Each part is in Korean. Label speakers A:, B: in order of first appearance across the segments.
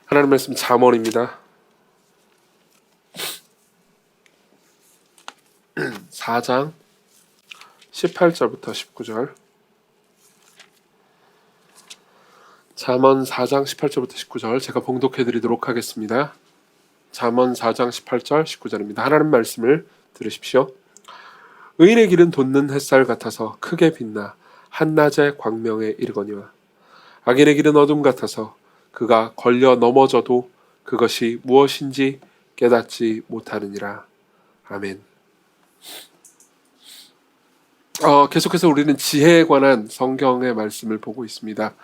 A: 하나님 말씀 잠언입니다. 4장 18절부터 19절. 잠언 4장 18절부터 19절 제가 봉독해 드리도록 하겠습니다. 잠언 4장 18절 19절입니다. 하나님 말씀을 들으십시오. 의인의 길은 돋는 햇살 같아서 크게 빛나 한낮의 광명에 이르거니와 악인의 길은 어둠 같아서 그가 걸려 넘어져도 그것이 무엇인지 깨닫지 못하느니라. 아멘. 계속해서 우리는 지혜에 관한 성경의 말씀을 보고 있습니다.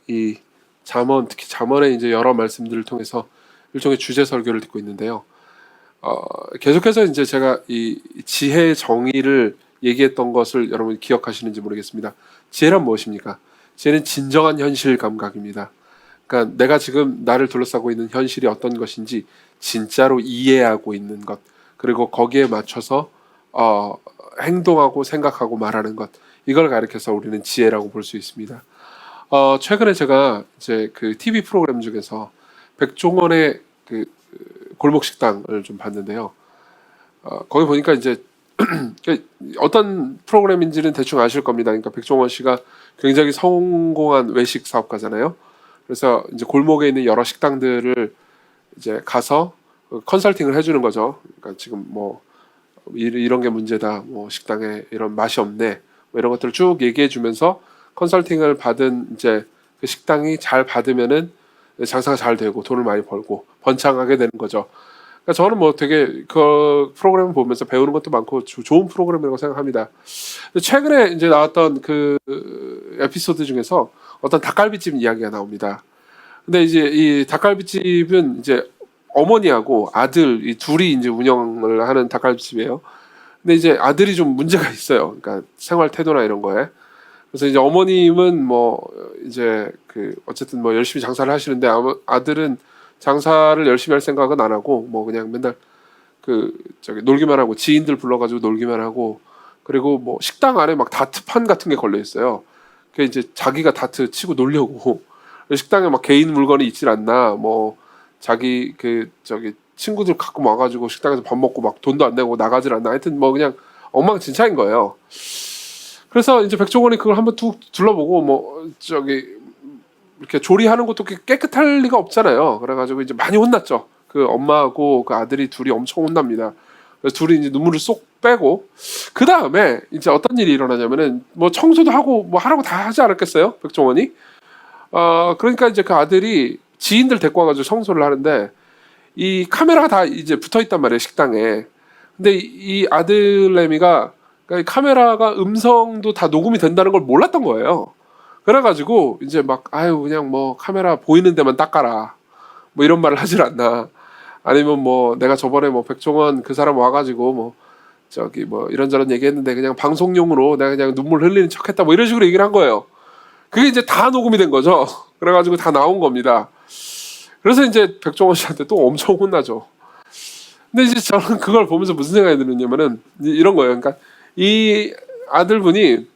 A: 이 잠언, 특히 잠언의 이제 여러 말씀들을 통해서 일종의 주제 설교를 듣고 있는데요. 계속해서 이제 제가 이 지혜의 정의를 얘기했던 것을 여러분 기억하시는지 모르겠습니다. 지혜란 무엇입니까? 지혜는 진정한 현실 감각입니다. 그러니까 내가 지금 나를 둘러싸고 있는 현실이 어떤 것인지 진짜로 이해하고 있는 것, 그리고 거기에 맞춰서 행동하고 생각하고 말하는 것, 이걸 가리켜서 우리는 지혜라고 볼 수 있습니다. 최근에 제가 이제 그 TV 프로그램 중에서 백종원의 그 골목 식당을 좀 봤는데요. 거기 보니까 이제 어떤 프로그램인지는 대충 아실 겁니다. 그러니까 백종원 씨가 굉장히 성공한 외식 사업가잖아요. 그래서 이제 골목에 있는 여러 식당들을 이제 가서 컨설팅을 해주는 거죠. 그러니까 지금 뭐 이런 게 문제다, 뭐 식당에 이런 맛이 없네, 뭐 이런 것들을 쭉 얘기해주면서 컨설팅을 받은 이제 그 식당이 잘 받으면은 장사가 잘 되고 돈을 많이 벌고 번창하게 되는 거죠. 그러니까 저는 뭐 되게 그 프로그램을 보면서 배우는 것도 많고 좋은 프로그램이라고 생각합니다. 최근에 이제 나왔던 그 에피소드 중에서 어떤 닭갈비집 이야기가 나옵니다. 근데 이제 이 닭갈비집은 이제 어머니하고 아들 이 둘이 이제 운영을 하는 닭갈비집이에요. 근데 이제 아들이 좀 문제가 있어요. 그러니까 생활 태도나 이런 거에. 그래서 이제 어머님은 뭐 이제 그 어쨌든 뭐 열심히 장사를 하시는데 아들은 장사를 열심히 할 생각은 안 하고 뭐 그냥 맨날 그 저기 놀기만 하고 지인들 불러가지고 놀기만 하고, 그리고 뭐 식당 안에 막 다트판 같은 게 걸려 있어요. 그 이제 자기가 다트 치고 놀려고 식당에 막 개인 물건이 있질 않나, 뭐 자기 그 저기 친구들 갖고 와가지고 식당에서 밥 먹고 막 돈도 안 내고 나가질 않나, 하여튼 뭐 그냥 엉망진창인 거예요. 그래서 이제 백종원이 그걸 한번 툭 둘러보고 뭐 저기 이렇게 조리하는 것도 깨끗할 리가 없잖아요. 그래가지고 이제 많이 혼났죠. 그 엄마하고 그 아들이 둘이 엄청 혼납니다. 그래서 둘이 이제 눈물을 쏙 빼고 그 다음에 이제 어떤 일이 일어나냐면은 뭐 청소도 하고 뭐 하라고 다 하지 않았겠어요, 백종원이? 그러니까 이제 그 아들이 지인들 데리고 와가지고 청소를 하는데 이 카메라가 다 이제 붙어 있단 말이에요, 식당에. 근데 이 아들내미가 그러니까 이 카메라가 음성도 다 녹음이 된다는 걸 몰랐던 거예요. 그래가지고 이제 막 아유 그냥 뭐 카메라 보이는 데만 닦아라, 뭐 이런 말을 하질 않나, 아니면 뭐 내가 저번에 뭐 백종원 그 사람 와가지고 뭐 저기 뭐 이런저런 얘기했는데 그냥 방송용으로 내가 그냥 눈물 흘리는 척했다, 뭐 이런 식으로 얘기를 한 거예요. 그게 이제 다 녹음이 된 거죠. 그래가지고 다 나온 겁니다. 그래서 이제 백종원 씨한테 또 엄청 혼나죠. 근데 이제 저는 그걸 보면서 무슨 생각이 드느냐면은 이런 거예요. 그러니까 이 아들분이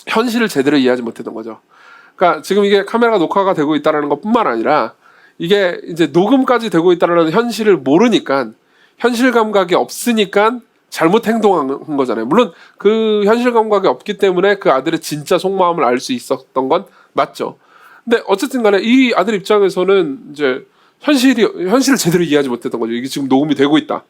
A: 현실을 제대로 이해하지 못했던 거죠. 그러니까 지금 이게 카메라가 녹화가 되고 있다는 것뿐만 아니라 이게 이제 녹음까지 되고 있다는 현실을 모르니까, 현실 감각이 없으니까 잘못 행동한 거잖아요. 물론 그 현실 감각이 없기 때문에 그 아들의 진짜 속마음을 알 수 있었던 건 맞죠. 근데 어쨌든 간에 이 아들 입장에서는 이제 현실을 제대로 이해하지 못했던 거죠. 이게 지금 녹음이 되고 있다,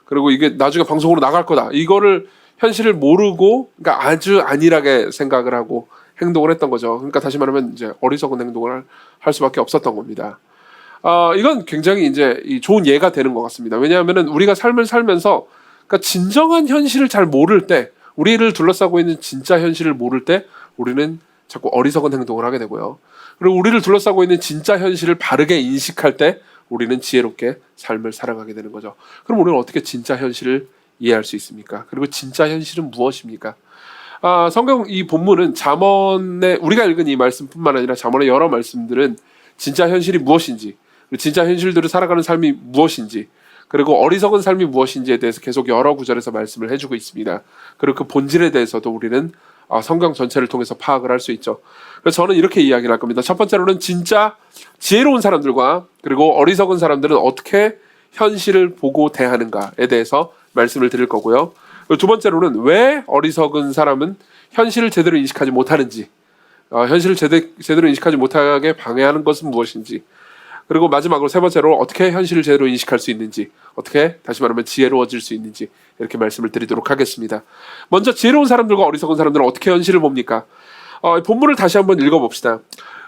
A: 그리고 이게 나중에 방송으로 나갈 거다, 이거를 현실을 모르고 그러니까 아주 안일하게 생각을 하고 행동을 했던 거죠. 그러니까 다시 말하면 이제 어리석은 행동을 할 수밖에 없었던 겁니다. 이건 굉장히 이제 좋은 예가 되는 것 같습니다. 왜냐하면은 우리가 삶을 살면서 그러니까 진정한 현실을 잘 모를 때, 우리를 둘러싸고 있는 진짜 현실을 모를 때 우리는 자꾸 어리석은 행동을 하게 되고요. 그리고 우리를 둘러싸고 있는 진짜 현실을 바르게 인식할 때 우리는 지혜롭게 삶을 살아가게 되는 거죠. 그럼 우리는 어떻게 진짜 현실을 이해할 수 있습니까? 그리고 진짜 현실은 무엇입니까? 성경 이 본문은 잠언에 우리가 읽은 이 말씀뿐만 아니라 잠언의 여러 말씀들은 진짜 현실이 무엇인지, 진짜 현실대로 살아가는 삶이 무엇인지, 그리고 어리석은 삶이 무엇인지에 대해서 계속 여러 구절에서 말씀을 해주고 있습니다. 그리고 그 본질에 대해서도 우리는 성경 전체를 통해서 파악을 할 수 있죠. 그래서 저는 이렇게 이야기를 할 겁니다. 첫 번째로는 진짜 지혜로운 사람들과 그리고 어리석은 사람들은 어떻게 현실을 보고 대하는가에 대해서 말씀을 드릴 거고요. 그리고 두 번째로는 왜 어리석은 사람은 현실을 제대로 인식하지 못하는지, 현실을 제대로 인식하지 못하게 방해하는 것은 무엇인지, 그리고 마지막으로 세 번째로 어떻게 현실을 제대로 인식할 수 있는지, 어떻게 다시 말하면 지혜로워질 수 있는지 이렇게 말씀을 드리도록 하겠습니다. 먼저 지혜로운 사람들과 어리석은 사람들은 어떻게 현실을 봅니까? 본문을 다시 한번 읽어봅시다.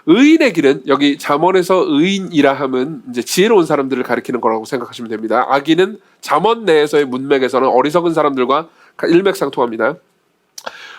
A: 의인의 길은, 여기 잠언에서 의인이라 함은 이제 지혜로운 사람들을 가리키는 거라고 생각하시면 됩니다. 악인은 잠언 내에서의 문맥에서는 어리석은 사람들과 일맥상통합니다.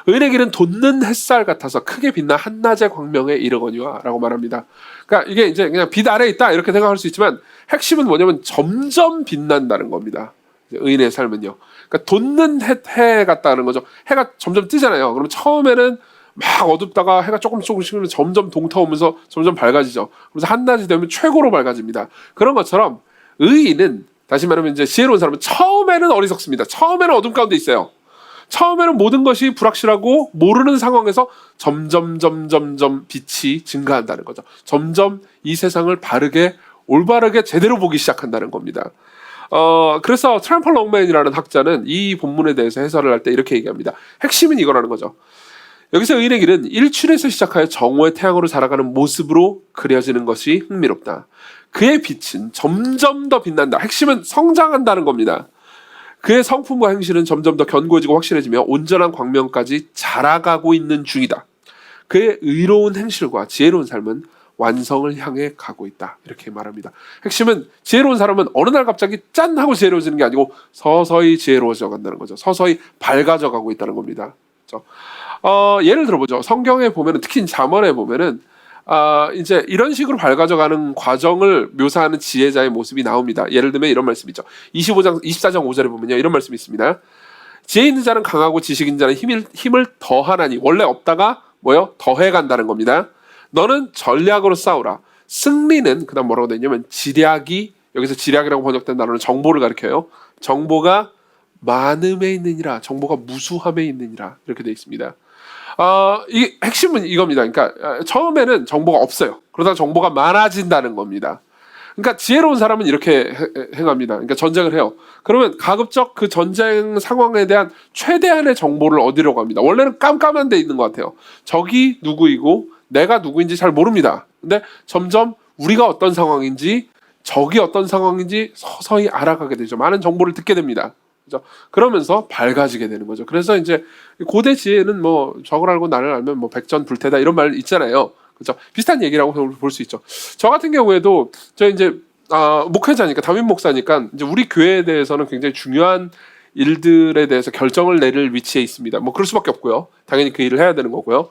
A: 의인의 길은 돋는 햇살 같아서 크게 빛나 한낮의 광명에 이르거니와 라고 말합니다. 그러니까 이게 이제 그냥 빛 아래에 있다 이렇게 생각할 수 있지만 핵심은 뭐냐면 점점 빛난다는 겁니다. 의인의 삶은요. 그러니까 돋는 해 같다는 거죠. 해가 점점 뜨잖아요. 그럼 처음에는 막 어둡다가 해가 조금씩 점점 동터오면서 점점 밝아지죠. 그래서 한낮이 되면 최고로 밝아집니다. 그런 것처럼 의인은, 다시 말하면 이제 지혜로운 사람은 처음에는 어리석습니다. 처음에는 어둠 가운데 있어요. 처음에는 모든 것이 불확실하고 모르는 상황에서 점점 빛이 증가한다는 거죠. 점점 이 세상을 바르게, 올바르게 제대로 보기 시작한다는 겁니다. 그래서 트램펄 롱맨이라는 학자는 이 본문에 대해서 해설을 할 때 이렇게 얘기합니다. 핵심은 이거라는 거죠. 여기서 의인의 길은 일출에서 시작하여 정오의 태양으로 자라가는 모습으로 그려지는 것이 흥미롭다. 그의 빛은 점점 더 빛난다. 핵심은 성장한다는 겁니다. 그의 성품과 행실은 점점 더 견고해지고 확실해지며 온전한 광명까지 자라가고 있는 중이다. 그의 의로운 행실과 지혜로운 삶은 완성을 향해 가고 있다. 이렇게 말합니다. 핵심은 지혜로운 사람은 어느 날 갑자기 짠 하고 지혜로워지는 게 아니고 서서히 지혜로워져 간다는 거죠. 서서히 밝아져 가고 있다는 겁니다. 그렇죠? 예를 들어보죠. 성경에 보면은, 특히 잠언에 보면은 이제 이런 식으로 밝아져가는 과정을 묘사하는 지혜자의 모습이 나옵니다. 예를 들면 이런 말씀이죠. 24장 5절에 보면요, 이런 말씀이 있습니다. 지혜 있는 자는 강하고 지식 있는 자는 힘을 더하나니, 원래 없다가 뭐요? 더해간다는 겁니다. 너는 전략으로 싸우라. 승리는, 그다음 뭐라고 되냐면 지략이, 여기서 지략이라고 번역된 단어는 정보를 가리켜요. 정보가 많음에 있느니라, 정보가 무수함에 있느니라, 이렇게 되어 있습니다. 이 핵심은 이겁니다. 그러니까 처음에는 정보가 없어요. 그러다가 정보가 많아진다는 겁니다. 그러니까 지혜로운 사람은 이렇게 행합니다. 그러니까 전쟁을 해요. 그러면 가급적 그 전쟁 상황에 대한 최대한의 정보를 얻으려고 합니다. 원래는 깜깜한 데 있는 것 같아요. 적이 누구이고 내가 누구인지 잘 모릅니다. 근데 점점 우리가 어떤 상황인지, 적이 어떤 상황인지 서서히 알아가게 되죠. 많은 정보를 듣게 됩니다. 그죠? 그러면서 밝아지게 되는 거죠. 그래서 이제 고대 지혜는 뭐 적을 알고 나를 알면 뭐 백전불태다, 이런 말 있잖아요. 그죠? 비슷한 얘기라고 볼 수 있죠. 저 같은 경우에도 저 이제 목회자니까, 담임 목사니까 이제 우리 교회에 대해서는 굉장히 중요한 일들에 대해서 결정을 내릴 위치에 있습니다. 뭐 그럴 수밖에 없고요. 당연히 그 일을 해야 되는 거고요.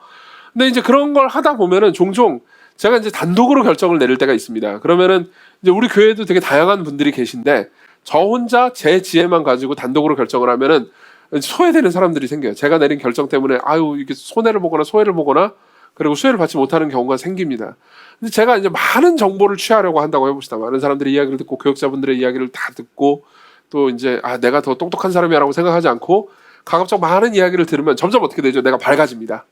A: 근데 이제 그런 걸 하다 보면은 종종 제가 이제 단독으로 결정을 내릴 때가 있습니다. 그러면은 이제 우리 교회도 되게 다양한 분들이 계신데 저 혼자 제 지혜만 가지고 단독으로 결정을 하면은 소외되는 사람들이 생겨요. 제가 내린 결정 때문에 이게 손해를 보거나 소외를 보거나, 그리고 수혜를 받지 못하는 경우가 생깁니다. 근데 제가 이제 많은 정보를 취하려고 한다고 해봅시다. 많은 사람들의 이야기를 듣고, 교역자분들의 이야기를 다 듣고, 또 이제 내가 더 똑똑한 사람이라고 생각하지 않고 가급적 많은 이야기를 들으면 점점 어떻게 되죠? 내가 밝아집니다.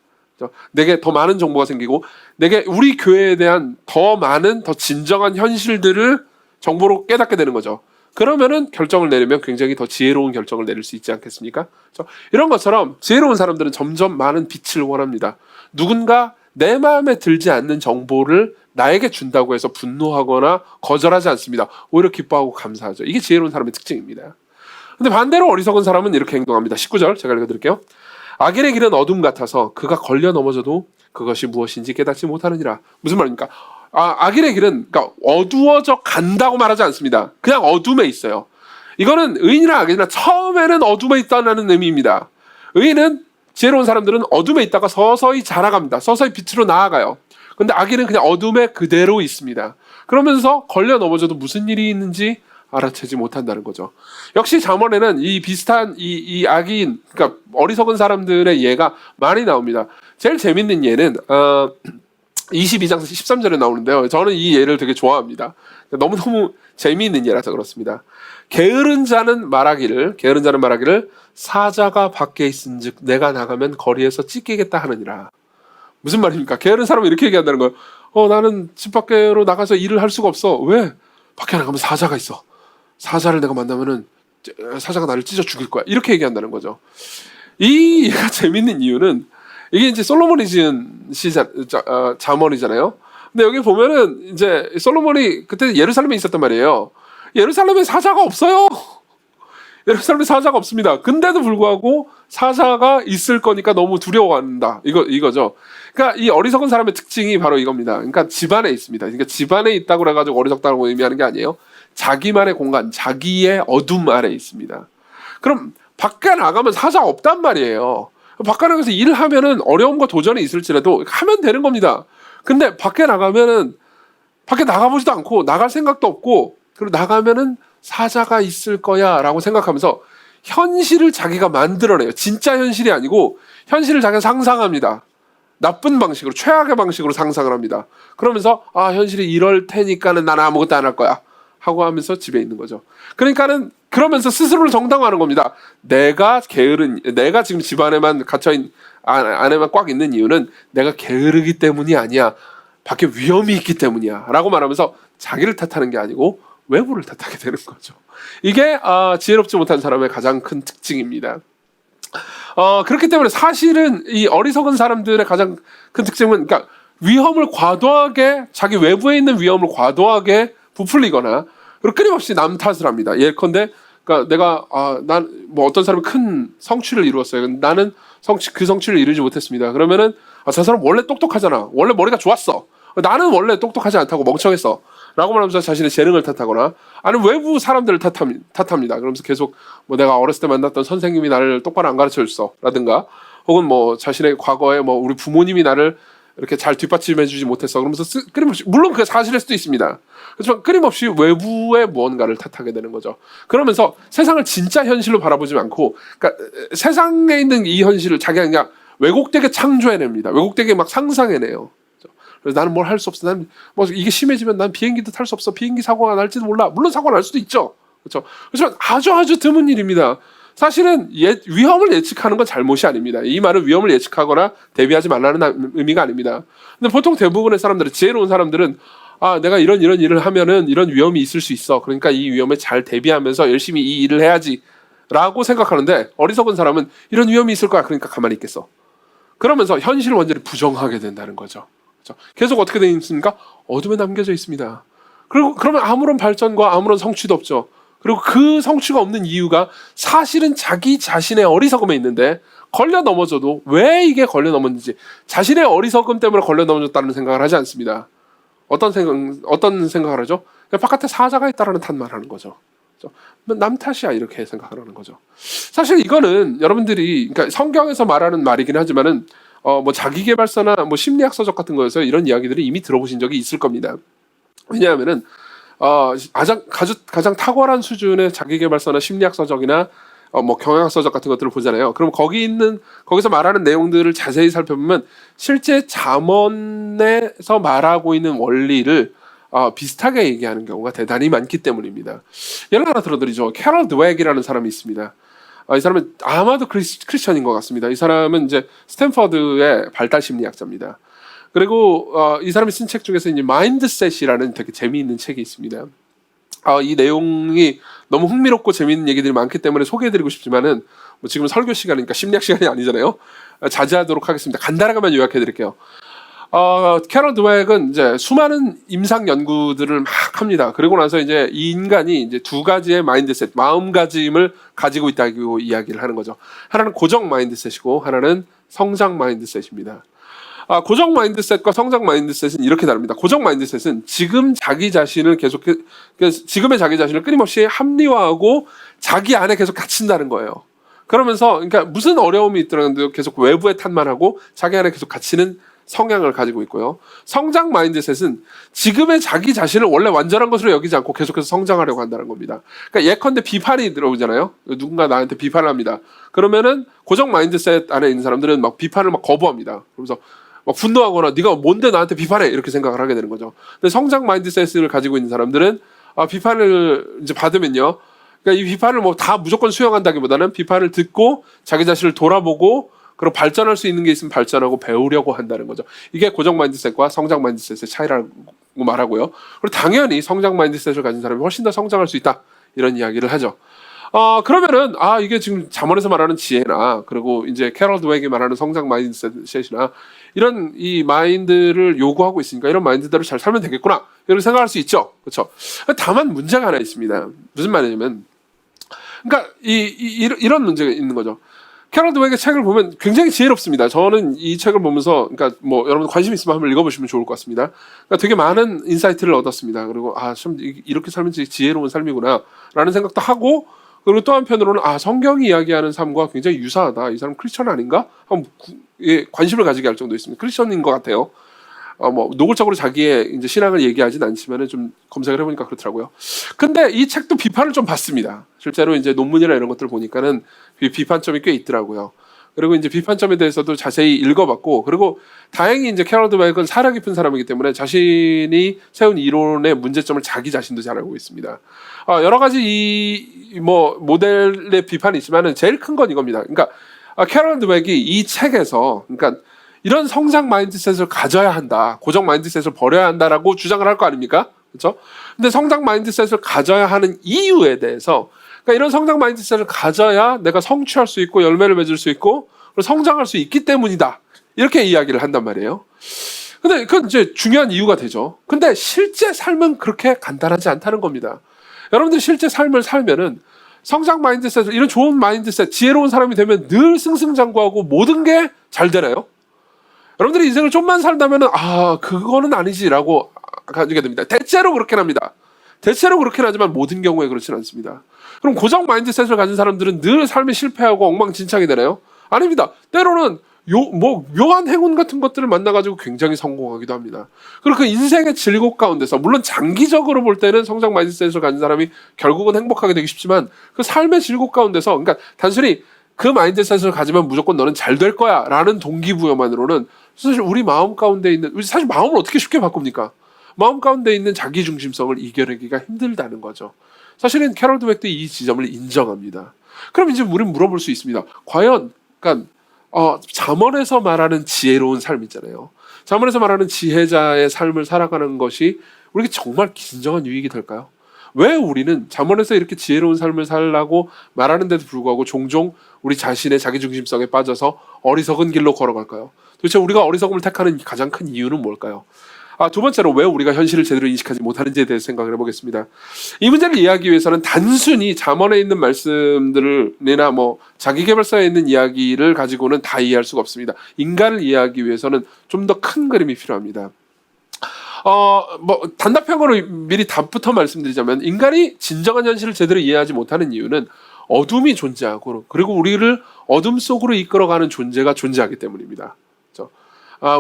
A: 내게 더 많은 정보가 생기고, 내게 우리 교회에 대한 더 많은, 더 진정한 현실들을 정보로 깨닫게 되는 거죠. 그러면은 결정을 내리면 굉장히 더 지혜로운 결정을 내릴 수 있지 않겠습니까? 이런 것처럼 지혜로운 사람들은 점점 많은 빛을 원합니다. 누군가 내 마음에 들지 않는 정보를 나에게 준다고 해서 분노하거나 거절하지 않습니다. 오히려 기뻐하고 감사하죠. 이게 지혜로운 사람의 특징입니다. 근데 반대로 어리석은 사람은 이렇게 행동합니다. 19절 제가 읽어드릴게요. 악인의 길은 어둠 같아서 그가 걸려 넘어져도 그것이 무엇인지 깨닫지 못하느니라. 무슨 말입니까? 악인의 길은, 그러니까 어두워져 간다고 말하지 않습니다. 그냥 어둠에 있어요. 이거는 의인이나 악인이나 처음에는 어둠에 있다는 의미입니다. 의인은, 지혜로운 사람들은 어둠에 있다가 서서히 자라갑니다. 서서히 빛으로 나아가요. 근데 악인은 그냥 어둠에 그대로 있습니다. 그러면서 걸려 넘어져도 무슨 일이 있는지 알아채지 못한다는 거죠. 역시 잠언에는 이 비슷한 이 악인, 그러니까 어리석은 사람들의 예가 많이 나옵니다. 제일 재밌는 예는 22장 13절에 나오는데요. 저는 이 예를 되게 좋아합니다. 너무너무 재미있는 예라서 그렇습니다. 게으른 자는 말하기를 사자가 밖에 있은즉 내가 나가면 거리에서 찢기겠다 하느니라. 무슨 말입니까? 게으른 사람은 이렇게 얘기한다는 거예요. 나는 집 밖으로 나가서 일을 할 수가 없어. 왜? 밖에 나가면 사자가 있어. 사자를 내가 만나면은 사자가 나를 찢어 죽일 거야. 이렇게 얘기한다는 거죠. 이 얘가 재밌는 이유는 이게 이제 솔로몬이 지은 잠언이잖아요. 근데 여기 보면은 이제 솔로몬이 그때 예루살렘에 있었단 말이에요. 예루살렘에 사자가 없어요. 예루살렘에 사자가 없습니다. 근데도 불구하고 사자가 있을 거니까 너무 두려워한다. 이거죠. 그러니까 이 어리석은 사람의 특징이 바로 이겁니다. 그러니까 집안에 있습니다. 그러니까 집안에 있다고 그래가지고 어리석다고 의미하는 게 아니에요. 자기만의 공간, 자기의 어둠 아래 있습니다. 그럼 밖에 나가면 사자 없단 말이에요. 밖에 나가서 일을 하면은 어려움과 도전이 있을지라도 하면 되는 겁니다. 근데 밖에 나가면은 밖에 나가보지도 않고 나갈 생각도 없고 그리고 나가면은 사자가 있을 거야 라고 생각하면서 현실을 자기가 만들어내요. 진짜 현실이 아니고 현실을 자기가 상상합니다. 나쁜 방식으로, 최악의 방식으로 상상을 합니다. 그러면서 현실이 이럴 테니까는 나는 아무것도 안 할 거야 하고 하면서 집에 있는 거죠. 그러니까는 그러면서 스스로를 정당화하는 겁니다. 내가 지금 집안에만 안에만 꽉 있는 이유는 내가 게으르기 때문이 아니야. 밖에 위험이 있기 때문이야 라고 말하면서 자기를 탓하는 게 아니고 외부를 탓하게 되는 거죠. 이게 지혜롭지 못한 사람의 가장 큰 특징입니다. 그렇기 때문에 사실은 이 어리석은 사람들의 가장 큰 특징은 그러니까 위험을 과도하게 자기 외부에 있는 위험을 과도하게 부풀리거나 그리고 끊임없이 남 탓을 합니다. 예컨대 그러니까 내가 난 뭐 어떤 사람이 큰 성취를 이루었어요. 나는 그 성취를 이루지 못했습니다. 그러면은 저 사람 원래 똑똑하잖아. 원래 머리가 좋았어. 나는 원래 똑똑하지 않다고 멍청했어. 라고 말하면서 자신의 재능을 탓하거나 아니면 외부 사람들을 탓합니다. 그러면서 계속 뭐 내가 어렸을 때 만났던 선생님이 나를 똑바로 안 가르쳐 줬어 라든가 혹은 뭐 자신의 과거에 뭐 우리 부모님이 나를 이렇게 잘 뒷받침해 주지 못했어 그러면서 끊임없이 물론 그게 사실일 수도 있습니다. 그렇지만 끊임없이 외부의 무언가를 탓하게 되는 거죠. 그러면서 세상을 진짜 현실로 바라보지 않고 그러니까 세상에 있는 이 현실을 자기가 그냥 왜곡되게 창조해냅니다. 왜곡되게 막 상상해내요. 그래서 나는 뭘 할 수 없어. 난 뭐 이게 심해지면 난 비행기도 탈 수 없어. 비행기 사고가 날지도 몰라. 물론 사고가 날 수도 있죠. 그렇죠. 그렇지만 아주 드문 일입니다. 사실은 위험을 예측하는 건 잘못이 아닙니다. 이 말은 위험을 예측하거나 대비하지 말라는 의미가 아닙니다. 근데 보통 대부분의 사람들은 지혜로운 사람들은 내가 이런 일을 하면은 이런 위험이 있을 수 있어. 그러니까 이 위험에 잘 대비하면서 열심히 이 일을 해야지라고 생각하는데 어리석은 사람은 이런 위험이 있을 거야. 그러니까 가만히 있겠어. 그러면서 현실을 완전히 부정하게 된다는 거죠. 계속 어떻게 되어 있습니까? 어둠에 남겨져 있습니다. 그리고 그러면 아무런 발전과 아무런 성취도 없죠. 그리고 그 성취가 없는 이유가 사실은 자기 자신의 어리석음에 있는데 걸려 넘어져도 왜 이게 걸려 넘었는지 자신의 어리석음 때문에 걸려 넘어졌다는 생각을 하지 않습니다. 어떤 생각을 하죠? 그냥 바깥에 사자가 있다라는 탓만 하는 거죠. 남 탓이야 이렇게 생각을 하는 거죠. 사실 이거는 여러분들이 그러니까 성경에서 말하는 말이긴 하지만은 뭐 자기계발서나 뭐 심리학 서적 같은 거에서 이런 이야기들을 이미 들어보신 적이 있을 겁니다. 왜냐하면은 가장 탁월한 수준의 자기계발서나 심리학 서적이나 뭐 경영학 서적 같은 것들을 보잖아요. 그럼 거기서 말하는 내용들을 자세히 살펴보면 실제 잠언에서 말하고 있는 원리를 비슷하게 얘기하는 경우가 대단히 많기 때문입니다. 예를 하나 들어드리죠. 캐럴 드웩이라는 사람이 있습니다. 이 사람은 아마도 크리스천인 것 같습니다. 이 사람은 이제 스탠퍼드의 발달 심리학자입니다. 그리고 이 사람이 쓴 책 중에서 이제 마인드셋이라는 되게 재미있는 책이 있습니다. 이 내용이 너무 흥미롭고 재미있는 얘기들이 많기 때문에 소개해드리고 싶지만은 뭐 지금 설교 시간이니까 심리학 시간이 아니잖아요. 자제하도록 하겠습니다. 간단하게만 요약해드릴게요. 캐럴 드웩은 이제 수많은 임상 연구들을 막 합니다. 그리고 나서 이제 이 인간이 이제 두 가지의 마인드셋, 마음가짐을 가지고 있다고 이야기를 하는 거죠. 하나는 고정 마인드셋이고 하나는 성장 마인드셋입니다. 고정 마인드셋과 성장 마인드셋은 이렇게 다릅니다. 고정 마인드셋은 지금의 자기 자신을 끊임없이 합리화하고 자기 안에 계속 갇힌다는 거예요. 그러면서 그러니까 무슨 어려움이 있더라도 계속 외부에 탓만 하고 자기 안에 계속 갇히는 성향을 가지고 있고요. 성장 마인드셋은 지금의 자기 자신을 원래 완전한 것으로 여기지 않고 계속해서 성장하려고 한다는 겁니다. 그러니까 예컨대 비판이 들어오잖아요. 누군가 나한테 비판을 합니다. 그러면은 고정 마인드셋 안에 있는 사람들은 막 비판을 막 거부합니다. 그러면서 막 분노하거나 네가 뭔데 나한테 비판해 이렇게 생각을 하게 되는 거죠. 근데 성장 마인드셋을 가지고 있는 사람들은 비판을 이제 받으면요. 그러니까 이 비판을 뭐 다 무조건 수용한다기보다는 비판을 듣고 자기 자신을 돌아보고 그리고 발전할 수 있는 게 있으면 발전하고 배우려고 한다는 거죠. 이게 고정 마인드셋과 성장 마인드셋의 차이라고 말하고요. 그리고 당연히 성장 마인드셋을 가진 사람이 훨씬 더 성장할 수 있다 이런 이야기를 하죠. 그러면은 이게 지금 잠언에서 말하는 지혜나 그리고 이제 캐럴 드웨이가 말하는 성장 마인드셋이나 이런 이 마인드를 요구하고 있으니까 이런 마인드대로 잘 살면 되겠구나 이렇게 생각할 수 있죠. 그렇죠. 다만 문제가 하나 있습니다. 무슨 말이냐면 그러니까 이런 문제가 있는 거죠. 캐럴 드웨이의 책을 보면 굉장히 지혜롭습니다. 저는 이 책을 보면서 그러니까 뭐 여러분 관심 있으면 한번 읽어보시면 좋을 것 같습니다. 그러니까 되게 많은 인사이트를 얻었습니다. 그리고 참 이렇게 살면 지혜로운 삶이구나라는 생각도 하고 그리고 또 한편으로는 성경이 이야기하는 삶과 굉장히 유사하다. 이 사람 크리스천 아닌가? 한번 관심을 가지게 할 정도 있습니다. 크리스천인 것 같아요. 뭐 노골적으로 자기의 이제 신앙을 얘기하진 않지만은 좀 검색을 해보니까 그렇더라고요. 근데 이 책도 비판을 좀 받습니다. 실제로 이제 논문이나 이런 것들 보니까는 비판점이 꽤 있더라고요. 그리고 이제 비판점에 대해서도 자세히 읽어봤고, 그리고 다행히 이제 캐럴 드웨이는 사려 깊은 사람이기 때문에 자신이 세운 이론의 문제점을 자기 자신도 잘 알고 있습니다. 여러 가지 이 뭐 모델의 비판이 있지만은 제일 큰 건 이겁니다. 그러니까 캐럴 드웨이가 이 책에서 그러니까 이런 성장 마인드셋을 가져야 한다. 고정 마인드셋을 버려야 한다라고 주장을 할 거 아닙니까? 그렇죠? 근데 성장 마인드셋을 가져야 하는 이유에 대해서 그러니까 이런 성장 마인드셋을 가져야 내가 성취할 수 있고 열매를 맺을 수 있고 성장할 수 있기 때문이다. 이렇게 이야기를 한단 말이에요. 근데 그건 이제 중요한 이유가 되죠. 근데 실제 삶은 그렇게 간단하지 않다는 겁니다. 여러분들 실제 삶을 살면은 성장 마인드셋, 이런 좋은 마인드셋, 지혜로운 사람이 되면 늘 승승장구하고 모든 게 잘 되나요? 여러분들이 인생을 좀만 살다면은 그거는 아니지라고 가지게 됩니다. 대체로 그렇긴 합니다. 대체로 그렇긴 하지만 모든 경우에 그렇진 않습니다. 그럼 고정 마인드셋을 가진 사람들은 늘 삶에 실패하고 엉망진창이 되나요? 아닙니다. 때로는 묘한 행운 같은 것들을 만나가지고 굉장히 성공하기도 합니다. 그리고 그 인생의 즐겁 가운데서 물론 장기적으로 볼 때는 성장 마인드셋을 가진 사람이 결국은 행복하게 되기 쉽지만 그 삶의 즐겁 가운데서 그러니까 단순히 그 마인드셋을 가지면 무조건 너는 잘 될 거야 라는 동기부여만으로는 사실 우리 마음 가운데 있는 사실 마음을 어떻게 쉽게 바꿉니까? 마음 가운데 있는 자기중심성을 이겨내기가 힘들다는 거죠. 사실은 캐럴 드웨이도 이 지점을 인정합니다. 그럼 이제 우리는 물어볼 수 있습니다. 과연 그러니까 잠언에서 말하는 지혜로운 삶 있잖아요. 잠언에서 말하는 지혜자의 삶을 살아가는 것이 우리에게 정말 진정한 유익이 될까요? 왜 우리는 잠언에서 이렇게 지혜로운 삶을 살라고 말하는데도 불구하고 종종 우리 자신의 자기중심성에 빠져서 어리석은 길로 걸어갈까요? 도대체 우리가 어리석음을 택하는 가장 큰 이유는 뭘까요? 두 번째로 왜 우리가 현실을 제대로 인식하지 못하는지에 대해서 생각을 해보겠습니다. 이 문제를 이해하기 위해서는 단순히 잠언에 있는 말씀들이나 뭐 자기계발서에 있는 이야기를 가지고는 다 이해할 수가 없습니다. 인간을 이해하기 위해서는 좀 더 큰 그림이 필요합니다. 단답형으로 미리 답부터 말씀드리자면 인간이 진정한 현실을 제대로 이해하지 못하는 이유는 어둠이 존재하고 그리고 우리를 어둠 속으로 이끌어가는 존재가 존재하기 때문입니다. 그렇죠?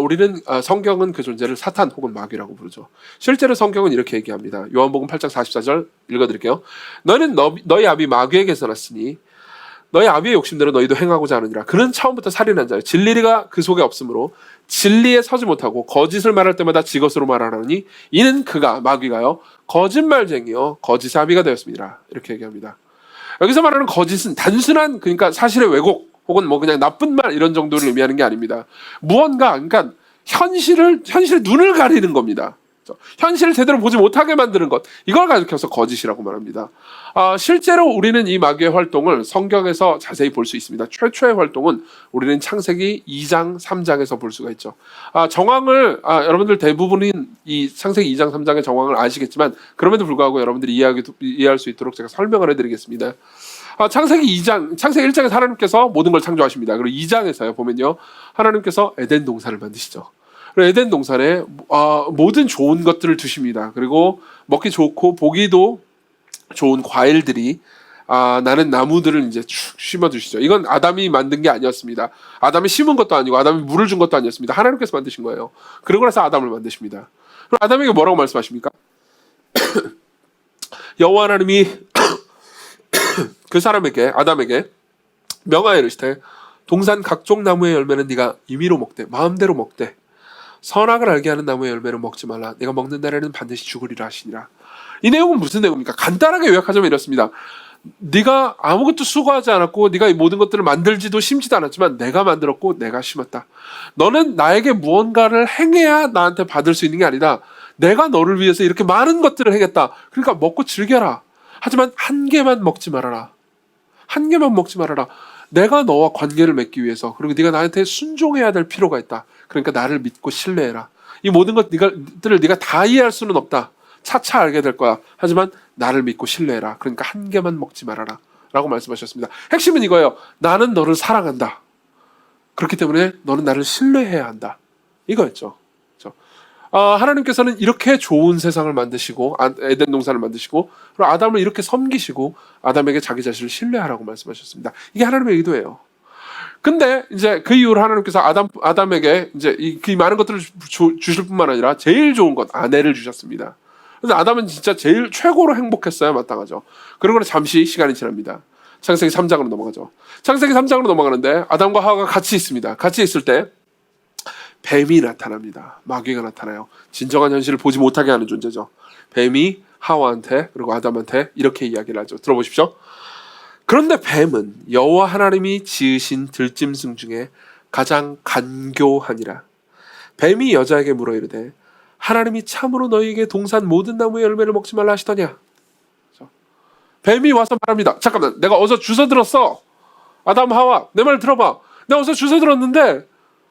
A: 우리는 성경은 그 존재를 사탄 혹은 마귀라고 부르죠. 실제로 성경은 이렇게 얘기합니다. 요한복음 8장 44절 읽어드릴게요. 너희는 너희 아비 마귀에게서 났으니 너희 아비의 욕심대로 너희도 행하고자 하느니라. 그는 처음부터 살인한 자요 진리가 그 속에 없으므로 진리에 서지 못하고 거짓을 말할 때마다 지것으로 말하느니 이는 그가 마귀가요 거짓말쟁이요 거짓의 아비가 되었습니다. 이렇게 얘기합니다. 여기서 말하는 거짓은 단순한 그러니까 사실의 왜곡 혹은 뭐 그냥 나쁜 말 이런 정도를 의미하는 게 아닙니다. 무언가 그러니까 현실의 눈을 가리는 겁니다. 현실을 제대로 보지 못하게 만드는 것 이걸 가리켜서 거짓이라고 말합니다. 실제로 우리는 이 마귀의 활동을 성경에서 자세히 볼 수 있습니다. 최초의 활동은 우리는 창세기 2장 3장에서 볼 수가 있죠. 정황을 여러분들 대부분인 이 창세기 2장 3장의 정황을 아시겠지만 그럼에도 불구하고 여러분들이 이해할 수 있도록 제가 설명을 해드리겠습니다. 창세기 1장에서 하나님께서 모든 걸 창조하십니다. 그리고 2장에서요 보면요 하나님께서 에덴 동산을 만드시죠. 에덴 동산에 모든 좋은 것들을 두십니다. 그리고 먹기 좋고 보기도 좋은 과일들이 나는 나무들을 이제 축 심어 두시죠. 이건 아담이 만든 게 아니었습니다. 아담이 심은 것도 아니고 아담이 물을 준 것도 아니었습니다. 하나님께서 만드신 거예요. 그러고 나서 아담을 만드십니다. 그럼 아담에게 뭐라고 말씀하십니까? 여호와 하나님이 그 사람에게 아담에게 명하여 이르시되 동산 각종 나무의 열매는 네가 임의로 먹되 마음대로 먹되 선악을 알게 하는 나무의 열매를 먹지 말라. 내가 먹는 날에는 반드시 죽으리라 하시니라. 이 내용은 무슨 내용입니까? 간단하게 요약하자면 이렇습니다. 네가 아무것도 수고하지 않았고 네가 이 모든 것들을 만들지도 심지도 않았지만 내가 만들었고 내가 심었다. 너는 나에게 무언가를 행해야 나한테 받을 수 있는 게 아니다. 내가 너를 위해서 이렇게 많은 것들을 행했다. 그러니까 먹고 즐겨라. 하지만 한 개만 먹지 말아라. 한 개만 먹지 말아라. 내가 너와 관계를 맺기 위해서, 그리고 네가 나한테 순종해야 될 필요가 있다. 그러니까 나를 믿고 신뢰해라. 이 모든 것들을 네가 다 이해할 수는 없다. 차차 알게 될 거야. 하지만 나를 믿고 신뢰해라. 그러니까 한 개만 먹지 말아라 라고 말씀하셨습니다. 핵심은 이거예요. 나는 너를 사랑한다. 그렇기 때문에 너는 나를 신뢰해야 한다. 이거였죠. 하나님께서는 이렇게 좋은 세상을 만드시고 에덴 동산을 만드시고 그리고 아담을 이렇게 섬기시고 아담에게 자기 자신을 신뢰하라고 말씀하셨습니다. 이게 하나님의 의도예요. 근데 이제 그 이후로 하나님께서 아담에게 이제 이 많은 것들을 주실 뿐만 아니라 제일 좋은 것, 아내를 주셨습니다. 그래서 아담은 진짜 제일 최고로 행복했어야 마땅하죠. 그러고 잠시 시간이 지납니다. 창세기 3장으로 넘어가죠. 창세기 3장으로 넘어가는데 아담과 하와가 같이 있습니다. 같이 있을 때 뱀이 나타납니다. 마귀가 나타나요. 진정한 현실을 보지 못하게 하는 존재죠. 뱀이 하와한테 그리고 아담한테 이렇게 이야기를 하죠. 들어보십시오. 그런데 뱀은 여호와 하나님이 지으신 들짐승 중에 가장 간교하니라. 뱀이 여자에게 물어 이르되 하나님이 참으로 너희에게 동산 모든 나무의 열매를 먹지 말라 하시더냐. 뱀이 와서 말합니다. 잠깐만, 내가 어서 주워 들었어. 아담 하와, 내 말 들어봐. 내가 어서 주워 들었는데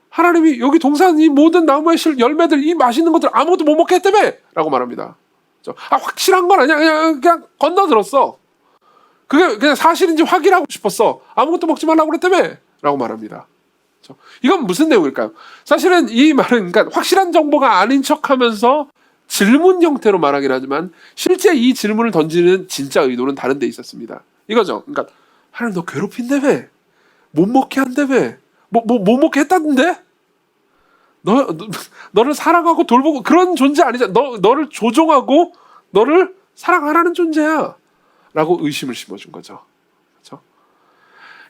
A: 하나님이 여기 동산 이 모든 나무의 열매들, 이 맛있는 것들 아무것도 못 먹게 했다며 라고 말합니다. 확실한 건 아니야. 그냥 건너들었어. 그게 그냥 사실인지 확인하고 싶었어. 아무것도 먹지 말라고 그랬다며 라고 말합니다. 이건 무슨 내용일까요? 사실은 이 말은 그러니까 확실한 정보가 아닌 척하면서 질문 형태로 말하긴 하지만 실제 이 질문을 던지는 진짜 의도는 다른 데 있었습니다. 이거죠. 그러니까 하나님 너 괴롭힌다며? 못 먹게 한다며? 못 먹게 했다던데? 너를 사랑하고 돌보고 그런 존재 아니잖아. 너를 조종하고 너를 사랑하라는 존재야 라고 의심을 심어준 거죠. 그렇죠?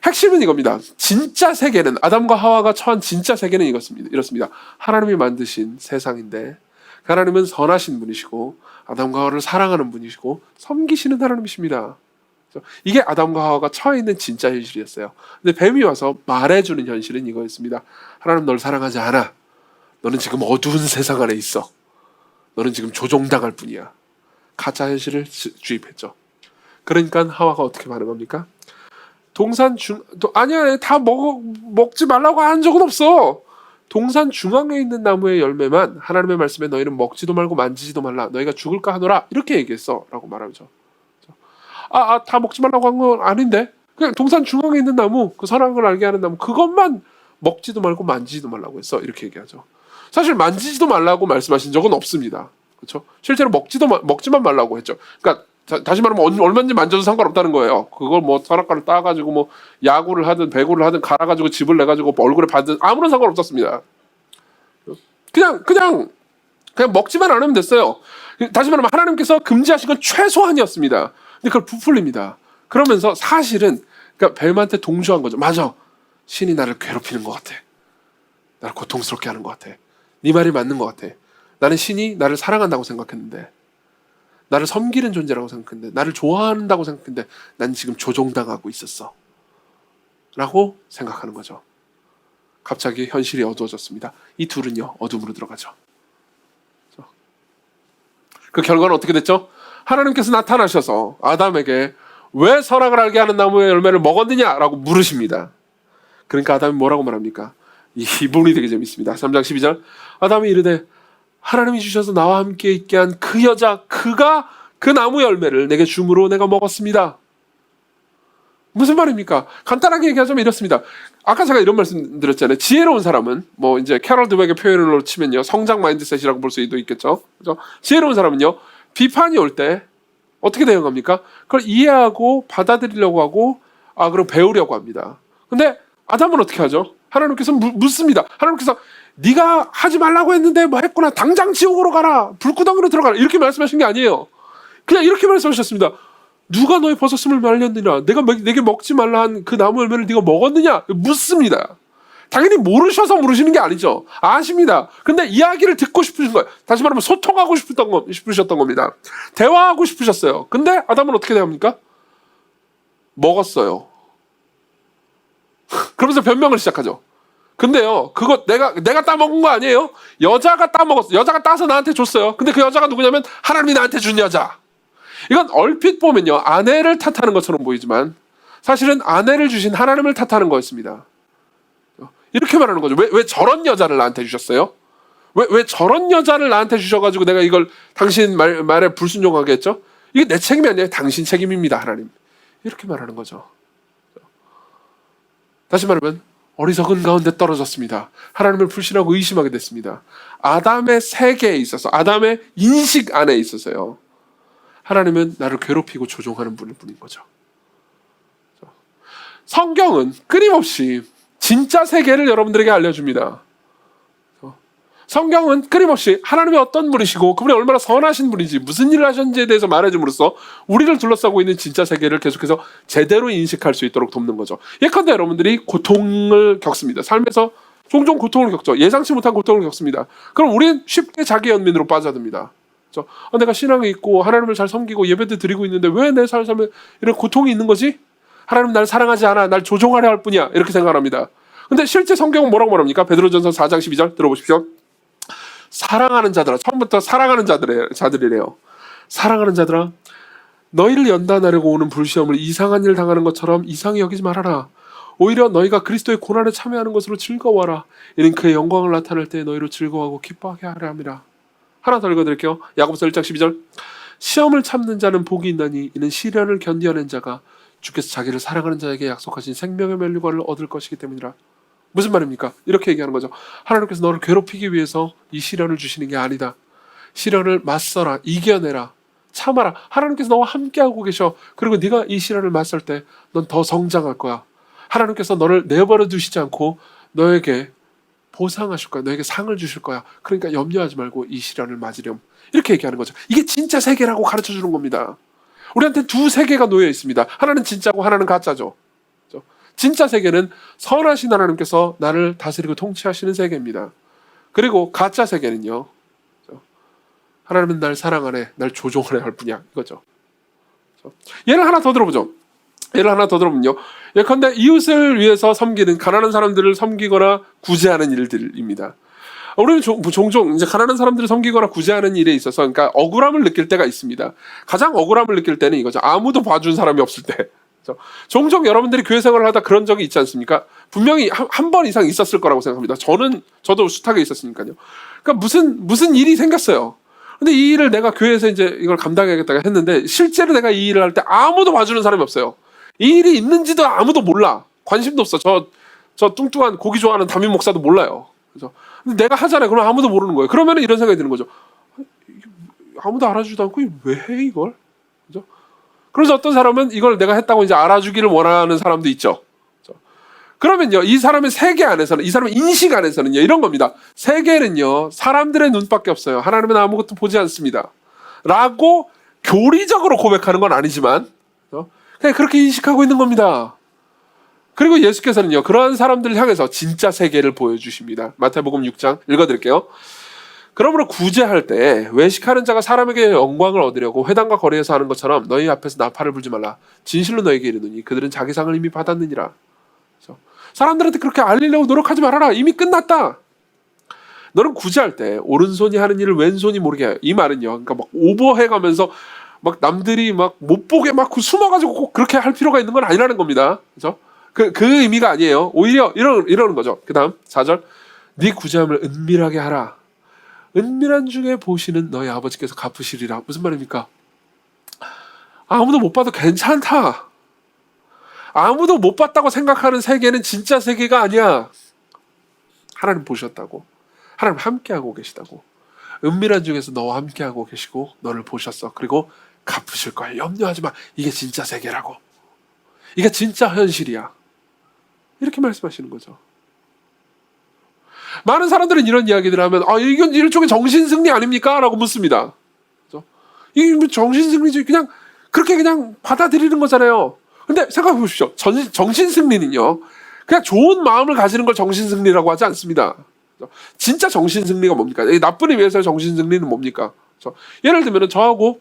A: 핵심은 이겁니다. 진짜 세계는, 아담과 하와가 처한 진짜 세계는 이렇습니다. 하나님이 만드신 세상인데 하나님은 선하신 분이시고 아담과 하와를 사랑하는 분이시고 섬기시는 하나님이십니다. 이게 아담과 하와가 처해 있는 진짜 현실이었어요. 근데 뱀이 와서 말해주는 현실은 이거였습니다. 하나님 널 사랑하지 않아. 너는 지금 어두운 세상 안에 있어. 너는 지금 조종당할 뿐이야. 가짜 현실을 주입했죠. 그러니까 하와가 어떻게 반응합니까? 아니야, 다 먹지 말라고 한 적은 없어. 동산 중앙에 있는 나무의 열매만 하나님의 말씀에 너희는 먹지도 말고 만지지도 말라. 너희가 죽을까 하노라. 이렇게 얘기했어 라고 말하죠. 다 먹지 말라고 한 건 아닌데 그냥 동산 중앙에 있는 나무, 그 선악을 알게 하는 나무, 그것만 먹지도 말고 만지지도 말라고 했어. 이렇게 얘기하죠. 사실 만지지도 말라고 말씀하신 적은 없습니다. 그렇죠? 실제로 먹지만 말라고 했죠. 그러니까 다시 말하면 얼마든지 만져도 상관없다는 거예요. 그걸 뭐 선악과를 따가지고 뭐 야구를 하든 배구를 하든 갈아가지고 집을 내가지고 얼굴에 받든 아무런 상관없었습니다. 그냥 먹지만 않으면 됐어요. 다시 말하면 하나님께서 금지하신 건 최소한이었습니다. 근데 그걸 부풀립니다. 그러면서 사실은 그러니까 뱀한테 동조한 거죠. 맞아. 신이 나를 괴롭히는 것 같아. 나를 고통스럽게 하는 것 같아. 네 말이 맞는 것 같아. 나는 신이 나를 사랑한다고 생각했는데, 나를 섬기는 존재라고 생각했는데, 나를 좋아한다고 생각했는데 난 지금 조종당하고 있었어 라고 생각하는 거죠. 갑자기 현실이 어두워졌습니다. 이 둘은요 어둠으로 들어가죠. 그 결과는 어떻게 됐죠? 하나님께서 나타나셔서 아담에게 왜 선악을 알게 하는 나무의 열매를 먹었느냐라고 물으십니다. 그러니까 아담이 뭐라고 말합니까? 이 부분이 되게 재밌습니다. 3장 12절 아담이 이르되 하나님이 주셔서 나와 함께 있게 한 그 여자, 그가 그 나무 열매를 내게 줌으로 내가 먹었습니다. 무슨 말입니까? 간단하게 얘기하자면 이렇습니다. 아까 제가 이런 말씀 드렸잖아요. 지혜로운 사람은 뭐 이제 캐럴 드백의 표현으로 치면요 성장 마인드셋이라고 볼 수도 있겠죠. 그렇죠? 지혜로운 사람은요 비판이 올 때 어떻게 대응합니까? 그걸 이해하고 받아들이려고 하고 그럼 배우려고 합니다. 근데 아담은 어떻게 하죠? 하나님께서 묻습니다. 하나님께서 네가 하지 말라고 했는데 뭐 했구나. 당장 지옥으로 가라. 불구덩이로 들어가라. 이렇게 말씀하신 게 아니에요. 그냥 이렇게 말씀하셨습니다. 누가 너의 버섯음을 말렸느냐? 내가 내게 먹지 말라 한 그 나무 열매를 네가 먹었느냐? 묻습니다. 당연히 모르셔서 물으시는 게 아니죠. 아십니다. 근데 이야기를 듣고 싶으신 거예요. 다시 말하면 소통하고 싶으셨던 겁니다. 대화하고 싶으셨어요. 근데 아담은 어떻게 됩니까? 먹었어요. 그러면서 변명을 시작하죠. 근데요, 그거 내가 따먹은 거 아니에요? 여자가 따먹었어. 여자가 따서 나한테 줬어요. 근데 그 여자가 누구냐면 하나님이 나한테 준 여자. 이건 얼핏 보면요, 아내를 탓하는 것처럼 보이지만 사실은 아내를 주신 하나님을 탓하는 거였습니다. 이렇게 말하는 거죠. 왜 저런 여자를 나한테 주셨어요? 왜 저런 여자를 나한테 주셔가지고 내가 이걸 당신 말에 불순종하게 했죠? 이게 내 책임이 아니에요. 당신 책임입니다, 하나님. 이렇게 말하는 거죠. 다시 말하면 어리석은 가운데 떨어졌습니다. 하나님을 불신하고 의심하게 됐습니다. 아담의 세계에 있어서, 아담의 인식 안에 있어서요, 하나님은 나를 괴롭히고 조종하는 분일 뿐인 거죠. 성경은 끊임없이 진짜 세계를 여러분들에게 알려줍니다. 성경은 끊임없이 하나님이 어떤 분이시고 그분이 얼마나 선하신 분인지, 무슨 일을 하셨는지에 대해서 말해줌으로써 우리를 둘러싸고 있는 진짜 세계를 계속해서 제대로 인식할 수 있도록 돕는 거죠. 예컨대 여러분들이 고통을 겪습니다. 삶에서 종종 고통을 겪죠. 예상치 못한 고통을 겪습니다. 그럼 우리는 쉽게 자기 연민으로 빠져듭니다. 내가 신앙이 있고 하나님을 잘 섬기고 예배도 드리고 있는데 왜 내 삶에 이런 고통이 있는 거지? 하나님 날 사랑하지 않아. 날 조종하려 할 뿐이야. 이렇게 생각합니다. 근데 실제 성경은 뭐라고 말합니까? 베드로전서 4장 12절 들어보십시오. 사랑하는 자들아, 처음부터 사랑하는 자들이래요. 사랑하는 자들아, 너희를 연단하려고 오는 불시험을 이상한 일 당하는 것처럼 이상히 여기지 말아라. 오히려 너희가 그리스도의 고난에 참여하는 것으로 즐거워하라. 이는 그의 영광을 나타낼 때 너희로 즐거워하고 기뻐하게 하려 함이라. 하나 더 읽어드릴게요. 야고보서 1장 12절. 시험을 참는 자는 복이 있나니 이는 시련을 견디어낸 자가 주께서 자기를 사랑하는 자에게 약속하신 생명의 면류관을 얻을 것이기 때문이라. 무슨 말입니까? 이렇게 얘기하는 거죠. 하나님께서 너를 괴롭히기 위해서 이 시련을 주시는 게 아니다. 시련을 맞서라, 이겨내라, 참아라. 하나님께서 너와 함께하고 계셔. 그리고 네가 이 시련을 맞설 때 넌 더 성장할 거야. 하나님께서 너를 내버려 두시지 않고 너에게 보상하실 거야. 너에게 상을 주실 거야. 그러니까 염려하지 말고 이 시련을 맞으렴. 이렇게 얘기하는 거죠. 이게 진짜 세계라고 가르쳐 주는 겁니다. 우리한테 두 세계가 놓여 있습니다. 하나는 진짜고 하나는 가짜죠. 진짜 세계는 선하신 하나님께서 나를 다스리고 통치하시는 세계입니다. 그리고 가짜 세계는요, 하나님은 날 사랑하네, 날 조종하네 할 뿐이야, 이거죠. 예를 하나 더 들어보죠. 예를 하나 더 들어보면요, 예컨대 이웃을 위해서 섬기는, 가난한 사람들을 섬기거나 구제하는 일들입니다. 우리는 종종 이제 가난한 사람들을 섬기거나 구제하는 일에 있어서, 그러니까 억울함을 느낄 때가 있습니다. 가장 억울함을 느낄 때는 이거죠. 아무도 봐준 사람이 없을 때. 종종 여러분들이 교회 생활을 하다 그런 적이 있지 않습니까? 분명히 한 번 이상 있었을 거라고 생각합니다. 저도 숱하게 있었으니까요. 그러니까 무슨 일이 생겼어요. 근데 이 일을 내가 교회에서 이제 이걸 감당해야겠다고 했는데, 실제로 내가 이 일을 할 때 아무도 봐주는 사람이 없어요. 이 일이 있는지도 아무도 몰라. 관심도 없어. 저 뚱뚱한 고기 좋아하는 담임 목사도 몰라요. 그죠? 근데 내가 하잖아요. 그럼 아무도 모르는 거예요. 그러면 이런 생각이 드는 거죠. 아무도 알아주지도 않고 왜 해 이걸? 그죠? 그래서 어떤 사람은 이걸 내가 했다고 이제 알아주기를 원하는 사람도 있죠. 그러면요, 이 사람의 세계 안에서는, 이 사람의 인식 안에서는요, 이런 겁니다. 세계는요, 사람들의 눈밖에 없어요. 하나님은 아무것도 보지 않습니다. 라고 교리적으로 고백하는 건 아니지만, 그냥 그렇게 인식하고 있는 겁니다. 그리고 예수께서는요, 그러한 사람들을 향해서 진짜 세계를 보여주십니다. 마태복음 6장 읽어드릴게요. 그러므로 구제할 때 외식하는 자가 사람에게 영광을 얻으려고 회당과 거리에서 하는 것처럼 너희 앞에서 나팔을 불지 말라. 진실로 너희에게 이르노니 그들은 자기 상을 이미 받았느니라. 그렇죠? 사람들한테 그렇게 알리려고 노력하지 말아라. 이미 끝났다. 너는 구제할 때 오른손이 하는 일을 왼손이 모르게 해요. 이 말은요, 그러니까 막 오버해가면서 막 남들이 막 못 보게 막 숨어가지고 꼭 그렇게 할 필요가 있는 건 아니라는 겁니다. 그렇죠? 그 의미가 아니에요. 오히려 이러는 거죠. 그 다음 4절. 네 구제함을 은밀하게 하라. 은밀한 중에 보시는 너희 아버지께서 갚으시리라. 무슨 말입니까? 아무도 못 봐도 괜찮다. 아무도 못 봤다고 생각하는 세계는 진짜 세계가 아니야. 하나님 보셨다고. 하나님 함께하고 계시다고. 은밀한 중에서 너와 함께하고 계시고 너를 보셨어. 그리고 갚으실 거야. 염려하지 마. 이게 진짜 세계라고. 이게 진짜 현실이야. 이렇게 말씀하시는 거죠. 많은 사람들은 이런 이야기들을 하면 이건 일종의 정신승리 아닙니까? 라고 묻습니다. 그렇죠? 이게 정신승리지. 그냥 그렇게 그냥 받아들이는 거잖아요. 근데 생각해 보십시오. 정신승리는요, 그냥 좋은 마음을 가지는 걸 정신승리라고 하지 않습니다. 진짜 정신승리가 뭡니까? 이 나쁜 의미에서의 정신승리는 뭡니까? 예를 들면 저하고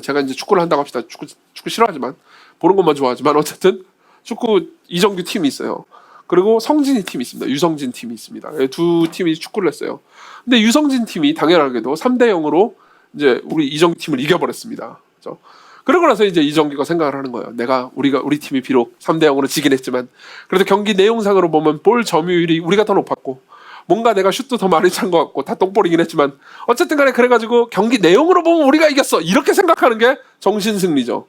A: 제가 이제 축구를 한다고 합시다. 축구 싫어하지만 보는 것만 좋아하지만 어쨌든 축구 이정규 팀이 있어요. 그리고 성진이 팀이 있습니다. 유성진 팀이 있습니다. 두 팀이 축구를 했어요. 근데 유성진 팀이 당연하게도 3대 0으로 이제 우리 이정규 팀을 이겨버렸습니다. 그렇죠? 그러고 나서 이제 이정규가 생각을 하는 거예요. 우리 팀이 비록 3대 0으로 지긴 했지만 그래도 경기 내용상으로 보면 볼 점유율이 우리가 더 높았고 뭔가 내가 슛도 더 많이 찬 것 같고 다 똥볼이긴 했지만 어쨌든 간에 그래가지고 경기 내용으로 보면 우리가 이겼어. 이렇게 생각하는 게 정신승리죠.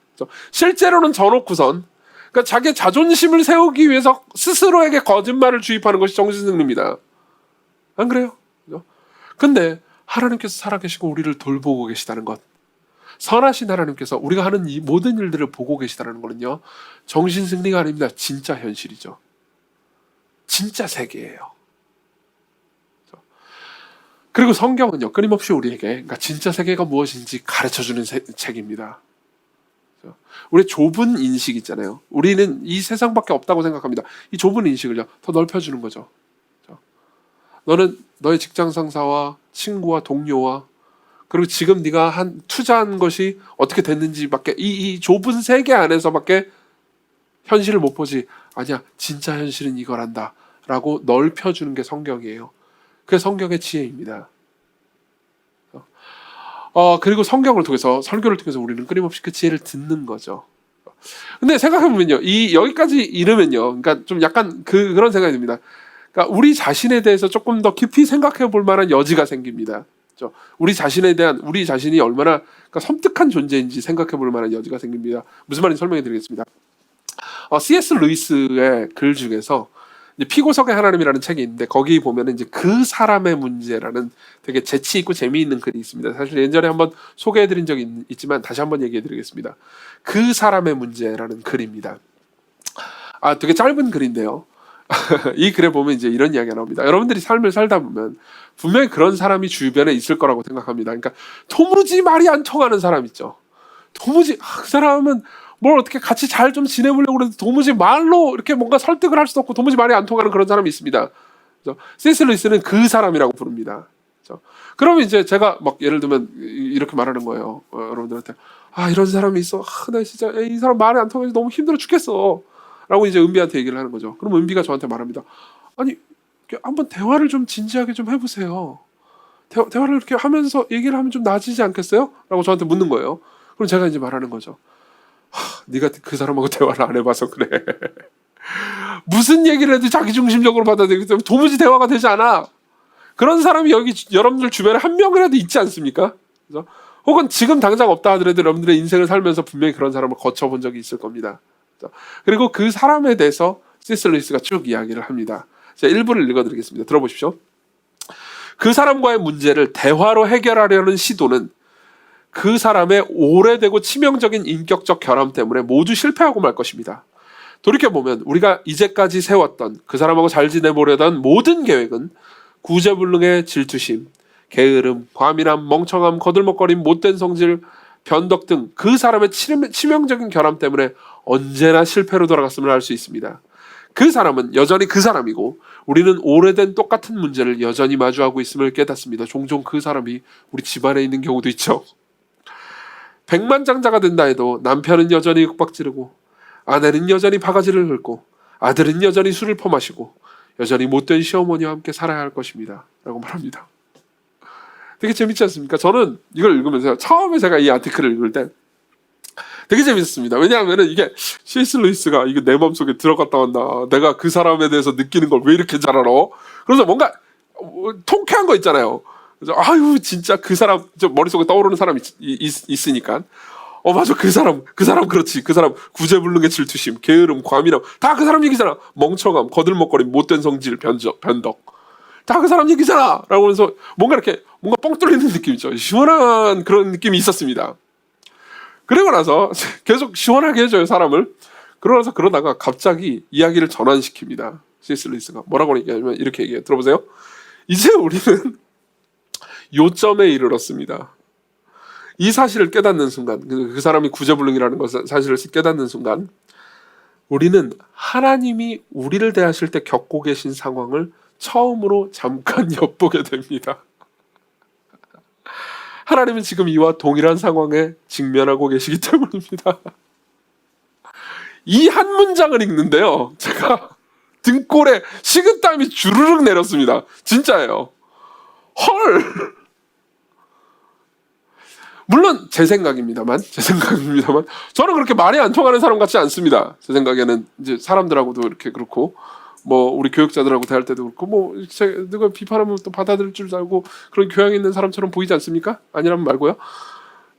A: 실제로는 져놓고선 그러니까 자기의 자존심을 세우기 위해서 스스로에게 거짓말을 주입하는 것이 정신승리입니다. 안 그래요? 근데 하나님께서 살아계시고 우리를 돌보고 계시다는 것, 선하신 하나님께서 우리가 하는 이 모든 일들을 보고 계시다는 것은요, 정신승리가 아닙니다. 진짜 현실이죠. 진짜 세계예요. 그리고 성경은요, 끊임없이 우리에게 그러니까 진짜 세계가 무엇인지 가르쳐주는 책입니다. 우리 좁은 인식 있잖아요. 우리는 이 세상밖에 없다고 생각합니다. 이 좁은 인식을요, 더 넓혀주는 거죠. 너는 너의 직장 상사와 친구와 동료와 그리고 지금 네가 투자한 것이 어떻게 됐는지밖에 이 좁은 세계 안에서밖에 현실을 못 보지. 아니야, 진짜 현실은 이거란다 라고 넓혀주는 게 성경이에요. 그게 성경의 지혜입니다. 그리고 성경을 통해서 설교를 통해서 우리는 끊임없이 그 지혜를 듣는 거죠. 근데 생각해보면요, 여기까지 이르면요, 그러니까 좀 약간 그런 생각이 듭니다. 그러니까 우리 자신에 대해서 조금 더 깊이 생각해 볼 만한 여지가 생깁니다. 그렇죠? 우리 자신이 얼마나 그러니까 섬뜩한 존재인지 생각해 볼 만한 여지가 생깁니다. 무슨 말인지 설명해 드리겠습니다. C.S. 루이스의 글 중에서 피고석의 하나님이라는 책이 있는데 거기 보면은 이제 그 사람의 문제라는 되게 재치 있고 재미있는 글이 있습니다. 사실 예전에 한번 소개해드린 적이 있지만 다시 한번 얘기해드리겠습니다. 그 사람의 문제라는 글입니다. 되게 짧은 글인데요. 이 글에 보면 이제 이런 이야기가 나옵니다. 여러분들이 삶을 살다 보면 분명히 그런 사람이 주변에 있을 거라고 생각합니다. 그러니까 도무지 말이 안 통하는 사람 있죠. 도무지 그 사람은 뭘 어떻게 같이 잘 좀 지내보려고 그래도 도무지 말로 이렇게 뭔가 설득을 할 수도 없고 도무지 말이 안 통하는 그런 사람이 있습니다. C.S. 루이스는 그 사람이라고 부릅니다. 그러면 이제 제가 막 예를 들면 이렇게 말하는 거예요. 여러분들한테 이런 사람이 있어. 나 진짜 이 사람 말이 안 통해서 너무 힘들어 죽겠어. 라고 이제 은비한테 얘기를 하는 거죠. 그럼 은비가 저한테 말합니다. 아니 한번 대화를 좀 진지하게 좀 해보세요. 대화를 이렇게 하면서 얘기를 하면 좀 나아지지 않겠어요? 라고 저한테 묻는 거예요. 그럼 제가 이제 말하는 거죠. 네가 그 사람하고 대화를 안 해봐서 그래. 무슨 얘기를 해도 자기중심적으로 받아들이기 때문에 도무지 대화가 되지 않아. 그런 사람이 여기 여러분들 주변에 한 명이라도 있지 않습니까? 그죠? 혹은 지금 당장 없다 하더라도 여러분들의 인생을 살면서 분명히 그런 사람을 거쳐본 적이 있을 겁니다. 그죠? 그리고 그 사람에 대해서 C.S. 루이스가 쭉 이야기를 합니다. 제가 일부를 읽어드리겠습니다. 들어보십시오. 그 사람과의 문제를 대화로 해결하려는 시도는 그 사람의 오래되고 치명적인 인격적 결함 때문에 모두 실패하고 말 것입니다. 돌이켜보면 우리가 이제까지 세웠던 그 사람하고 잘 지내보려던 모든 계획은 구제불능의 질투심, 게으름, 과민함, 멍청함, 거들먹거림, 못된 성질, 변덕 등 그 사람의 치명적인 결함 때문에 언제나 실패로 돌아갔음을 알 수 있습니다. 그 사람은 여전히 그 사람이고 우리는 오래된 똑같은 문제를 여전히 마주하고 있음을 깨닫습니다. 종종 그 사람이 우리 집안에 있는 경우도 있죠. 백만장자가 된다 해도 남편은 여전히 윽박지르고 아내는 여전히 바가지를 긁고 아들은 여전히 술을 퍼마시고 여전히 못된 시어머니와 함께 살아야 할 것입니다. 라고 말합니다. 되게 재밌지 않습니까? 저는 이걸 읽으면서 처음에 제가 이 아티클을 읽을 때 되게 재밌었습니다. 왜냐하면 이게 C.S. 루이스가 이게 내 마음속에 들어갔다 왔나, 내가 그 사람에 대해서 느끼는 걸 왜 이렇게 잘 알아? 그래서 뭔가 통쾌한 거 있잖아요. 그래서 진짜 그 사람 머릿속에 떠오르는 사람이 있으니까 맞아, 그 사람 그렇지. 그 사람 구제불능의 질투심, 게으름, 과민함 다 그 사람 얘기잖아. 멍청함, 거들먹거림, 못된 성질, 변덕 다 그 사람 얘기잖아. 라고 하면서 뭔가 뻥 뚫리는 느낌이죠. 시원한 그런 느낌이 있었습니다. 그리고 나서 계속 시원하게 해줘요, 사람을. 그러고 나서 그러다가 갑자기 이야기를 전환시킵니다. C.S. 루이스가 뭐라고 얘기하냐면 이렇게 얘기해요. 들어보세요. 이제 우리는 요점에 이르렀습니다. 이 사실을 깨닫는 순간, 그 사람이 구제불능이라는 사실을 깨닫는 순간 우리는 하나님이 우리를 대하실 때 겪고 계신 상황을 처음으로 잠깐 엿보게 됩니다. 하나님은 지금 이와 동일한 상황에 직면하고 계시기 때문입니다. 이 한 문장을 읽는데요, 제가 등골에 식은땀이 주르륵 내렸습니다. 진짜예요. 헐! 물론 제 생각입니다만 저는 그렇게 말이 안 통하는 사람 같지 않습니다. 제 생각에는 이제 사람들하고도 이렇게 그렇고, 뭐 우리 교육자들하고 대할 때도 그렇고, 뭐 누가 비판하면 또 받아들일 줄 알고 그런 교양 있는 사람처럼 보이지 않습니까? 아니라면 말고요.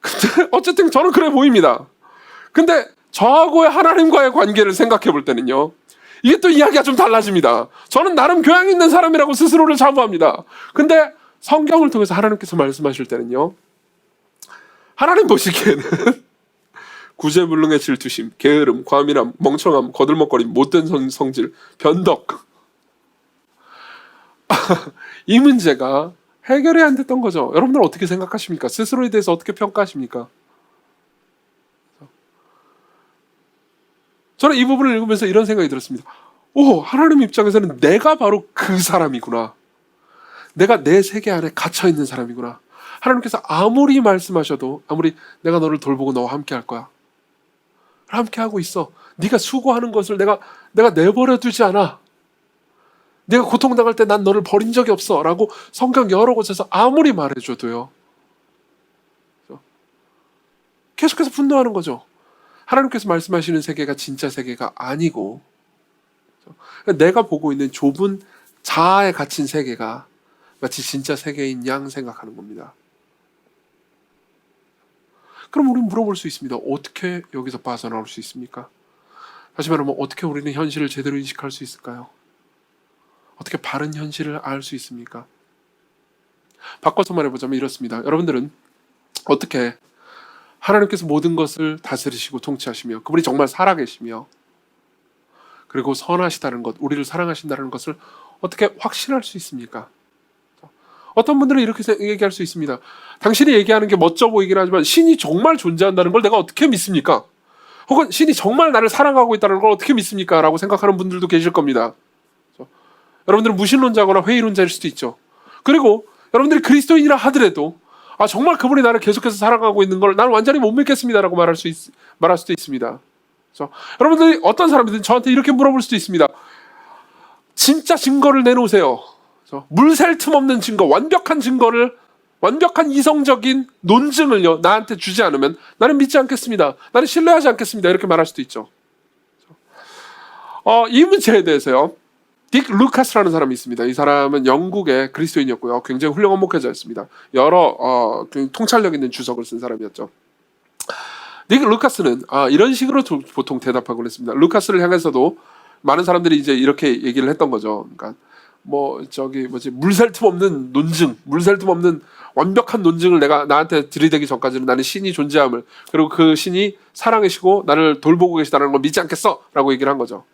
A: 근데 어쨌든 저는 그래 보입니다. 근데 저하고의 하나님과의 관계를 생각해 볼 때는요, 이게 또 이야기가 좀 달라집니다. 저는 나름 교양 있는 사람이라고 스스로를 자부합니다. 근데 성경을 통해서 하나님께서 말씀하실 때는요, 하나님 보시기에는 구제불능의 질투심, 게으름, 과민함, 멍청함, 거들먹거림, 못된 성질, 변덕, 이 문제가 해결이 안 됐던 거죠. 여러분들 어떻게 생각하십니까? 스스로에 대해서 어떻게 평가하십니까? 저는 이 부분을 읽으면서 이런 생각이 들었습니다. 오, 하나님 입장에서는 내가 바로 그 사람이구나. 내가 내 세계 안에 갇혀있는 사람이구나. 하나님께서 아무리 말씀하셔도, 아무리 내가 너를 돌보고 너와 함께 할 거야, 함께 하고 있어, 네가 수고하는 것을 내가 내버려 두지 않아, 네가 고통당할 때 난 너를 버린 적이 없어 라고 성경 여러 곳에서 아무리 말해줘도요, 계속해서 분노하는 거죠. 하나님께서 말씀하시는 세계가 진짜 세계가 아니고, 내가 보고 있는 좁은 자아에 갇힌 세계가 마치 진짜 세계인 양 생각하는 겁니다. 그럼 우리는 물어볼 수 있습니다. 어떻게 여기서 빠져나올 수 있습니까? 다시 말하면 어떻게 우리는 현실을 제대로 인식할 수 있을까요? 어떻게 바른 현실을 알 수 있습니까? 바꿔서 말해보자면 이렇습니다. 여러분들은 어떻게 하나님께서 모든 것을 다스리시고 통치하시며 그분이 정말 살아계시며 그리고 선하시다는 것, 우리를 사랑하신다는 것을 어떻게 확신할 수 있습니까? 어떤 분들은 이렇게 얘기할 수 있습니다. 당신이 얘기하는 게 멋져 보이긴 하지만 신이 정말 존재한다는 걸 내가 어떻게 믿습니까? 혹은 신이 정말 나를 사랑하고 있다는 걸 어떻게 믿습니까? 라고 생각하는 분들도 계실 겁니다. 여러분들은 무신론자거나 회의론자일 수도 있죠. 그리고 여러분들이 그리스도인이라 하더라도 정말 그분이 나를 계속해서 사랑하고 있는 걸 나는 완전히 못 믿겠습니다라고 말할 수도 있습니다. 여러분들이 어떤 사람이든 저한테 이렇게 물어볼 수도 있습니다. 진짜 증거를 내놓으세요. 물샐 틈 없는 증거, 완벽한 증거를, 완벽한 이성적인 논증을요 나한테 주지 않으면 나는 믿지 않겠습니다. 나는 신뢰하지 않겠습니다. 이렇게 말할 수도 있죠. 이 문제에 대해서요, 딕 루카스라는 사람이 있습니다. 이 사람은 영국의 그리스도인이었고요, 굉장히 훌륭한 목회자였습니다. 여러 통찰력 있는 주석을 쓴 사람이었죠. 딕 루카스는 이런 식으로 보통 대답하곤 했습니다. 루카스를 향해서도 많은 사람들이 이제 이렇게 얘기를 했던 거죠. 그러니까 물샐 틈 없는 논증, 물샐 틈 없는 완벽한 논증을 내가 나한테 들이대기 전까지는 나는 신이 존재함을, 그리고 그 신이 사랑이시고 나를 돌보고 계시다는 걸 믿지 않겠어 라고 얘기를 한 거죠.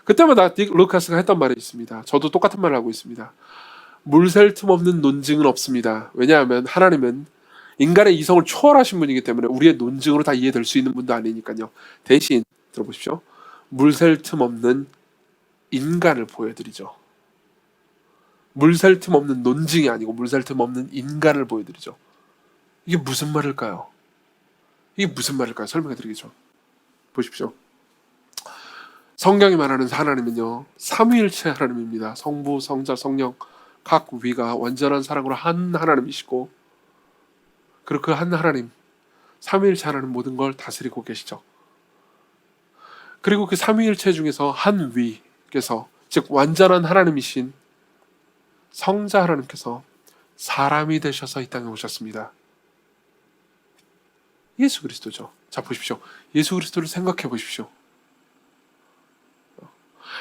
A: 그때마다 딕 루카스가 했던 말이 있습니다. 저도 똑같은 말을 하고 있습니다. 물샐 틈 없는 논증은 없습니다. 왜냐하면 하나님은 인간의 이성을 초월하신 분이기 때문에 우리의 논증으로 다 이해될 수 있는 분도 아니니까요. 대신 들어보십시오. 물샐 틈 없는 인간을 보여드리죠. 물샐 틈 없는 논증이 아니고 물샐 틈 없는 인간을 보여드리죠. 이게 무슨 말일까요? 설명해 드리겠죠. 보십시오. 성경이 말하는 하나님은요, 삼위일체 하나님입니다. 성부, 성자, 성령 각 위가 완전한 사랑으로 한 하나님이시고, 그리고 그 한 하나님, 삼위일체 하나님 모든 걸 다스리고 계시죠. 그리고 그 삼위일체 중에서 한 위께서, 즉 완전한 하나님이신 성자 하나님께서 사람이 되셔서 이 땅에 오셨습니다. 예수 그리스도죠. 자, 보십시오. 예수 그리스도를 생각해 보십시오.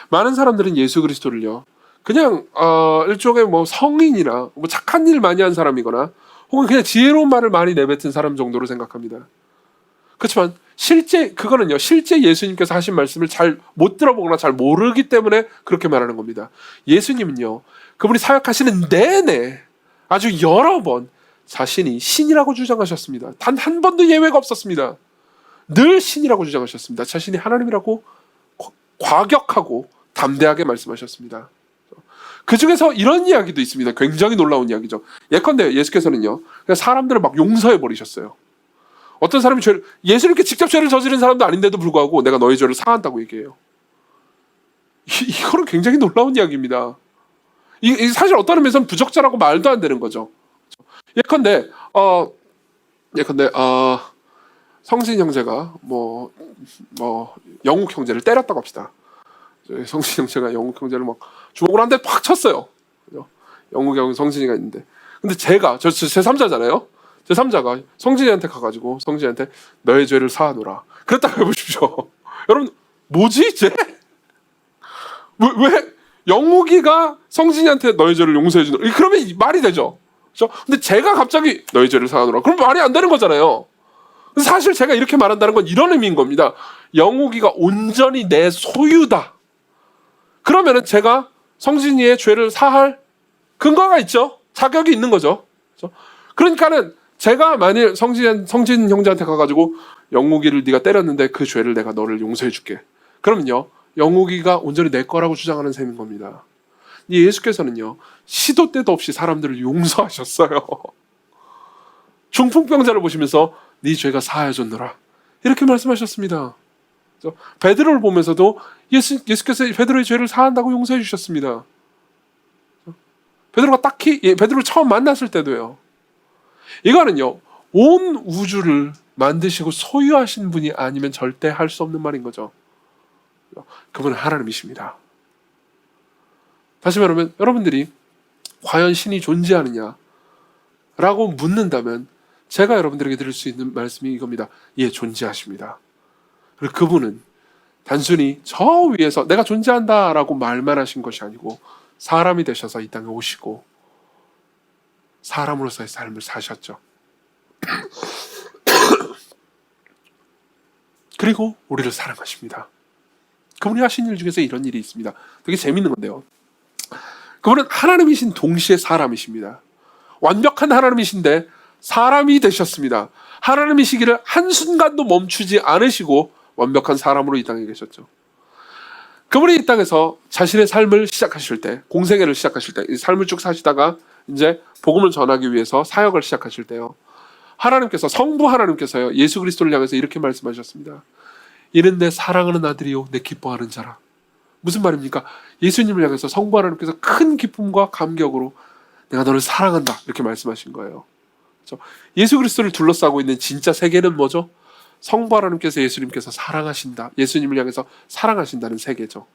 A: 많은 사람들은 예수 그리스도를요, 그냥 일종의 성인이나 착한 일 많이 한 사람이거나 혹은 그냥 지혜로운 말을 많이 내뱉은 사람 정도로 생각합니다. 그렇지만 실제 예수님께서 하신 말씀을 잘 못 들어보거나 잘 모르기 때문에 그렇게 말하는 겁니다. 예수님은요, 그분이 사역하시는 내내 아주 여러 번 자신이 신이라고 주장하셨습니다. 단 한 번도 예외가 없었습니다. 늘 신이라고 주장하셨습니다. 자신이 하나님이라고 과격하고 담대하게 말씀하셨습니다. 그 중에서 이런 이야기도 있습니다. 굉장히 놀라운 이야기죠. 예컨대 예수께서는요, 그냥 사람들을 막 용서해 버리셨어요. 어떤 사람이 예수님께 직접 죄를 저지른 사람도 아닌데도 불구하고 내가 너의 죄를 사한다고 얘기해요. 이거는 굉장히 놀라운 이야기입니다. 사실 어떤 의미에서는 부적절하고 말도 안 되는 거죠. 예컨대 성신 형제가 영욱 형제를 때렸다고 합시다. 성신 형제가 영욱 형제를 막 주먹으로 한 대 팍 쳤어요. 영욱이 형 성신이가 있는데, 근데 제가 제 3자잖아요. 제 3자가 성진이한테 가가지고 성진이한테 너의 죄를 사하노라 그랬다고 해보십시오. 여러분 뭐지 이제? 왜 영욱이가 성진이한테 너의 죄를 용서해 주노라 그러면 말이 되죠. 그렇죠? 근데 제가 갑자기 너의 죄를 사하노라 그럼 말이 안 되는 거잖아요. 사실 제가 이렇게 말한다는 건 이런 의미인 겁니다. 영욱이가 온전히 내 소유다. 그러면은 제가 성진이의 죄를 사할 근거가 있죠. 자격이 있는 거죠. 그렇죠? 그러니까는 제가 만일 성진 형제한테 가가지고 영욱이를 네가 때렸는데 그 죄를 내가 너를 용서해 줄게. 그러면요, 영욱이가 온전히 내 거라고 주장하는 셈인 겁니다. 예수께서는요, 시도 때도 없이 사람들을 용서하셨어요. 중풍병자를 보시면서 네 죄가 사하여졌노라 이렇게 말씀하셨습니다. 베드로를 보면서도 예수께서 베드로의 죄를 사한다고 용서해 주셨습니다. 베드로를 처음 만났을 때도요. 이거는요, 온 우주를 만드시고 소유하신 분이 아니면 절대 할 수 없는 말인 거죠. 그분은 하나님이십니다. 다시 말하면 여러분들이 과연 신이 존재하느냐 라고 묻는다면 제가 여러분들에게 드릴 수 있는 말씀이 이겁니다. 예, 존재하십니다. 그리고 그분은 단순히 저 위에서 내가 존재한다라고 말만 하신 것이 아니고 사람이 되셔서 이 땅에 오시고 사람으로서의 삶을 사셨죠. 그리고 우리를 사랑하십니다. 그분이 하신 일 중에서 이런 일이 있습니다. 되게 재밌는 건데요. 그분은 하나님이신 동시에 사람이십니다. 완벽한 하나님이신데 사람이 되셨습니다. 하나님이시기를 한순간도 멈추지 않으시고 완벽한 사람으로 이 땅에 계셨죠. 그분이 이 땅에서 자신의 삶을 시작하실 때, 공생애를 시작하실 때, 삶을 쭉 사시다가 이제 복음을 전하기 위해서 사역을 시작하실 때요, 성부 하나님께서요, 예수 그리스도를 향해서 이렇게 말씀하셨습니다. 이는 내 사랑하는 아들이요 내 기뻐하는 자라. 무슨 말입니까? 예수님을 향해서 성부 하나님께서 큰 기쁨과 감격으로 내가 너를 사랑한다 이렇게 말씀하신 거예요. 그렇죠? 예수 그리스도를 둘러싸고 있는 진짜 세계는 뭐죠? 성부 하나님께서 예수님께서 사랑하신다, 예수님을 향해서 사랑하신다는 세계죠.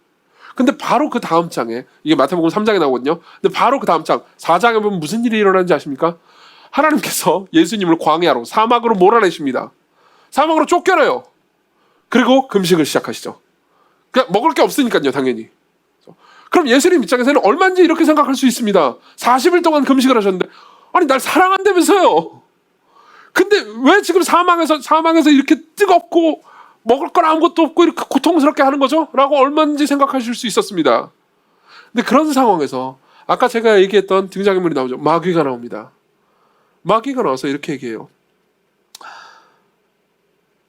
A: 근데 바로 그 다음 장에, 이게 마태복음 3장에 나오거든요. 근데 바로 그 다음 장 4장에 보면 무슨 일이 일어나는지 아십니까? 하나님께서 예수님을 광야로, 사막으로 몰아내십니다. 사막으로 쫓겨나요. 그리고 금식을 시작하시죠. 그냥 먹을 게 없으니까요, 당연히. 그럼 예수님 입장에서는 얼마인지 이렇게 생각할 수 있습니다. 40일 동안 금식을 하셨는데, 아니 날 사랑한다면서요. 근데 왜 지금 사망에서 이렇게 뜨겁고 먹을 건 아무것도 없고 이렇게 고통스럽게 하는 거죠? 라고 얼마인지 생각하실 수 있었습니다. 근데 그런 상황에서 아까 제가 얘기했던 등장인물이 나오죠. 마귀가 나옵니다. 마귀가 나와서 이렇게 얘기해요.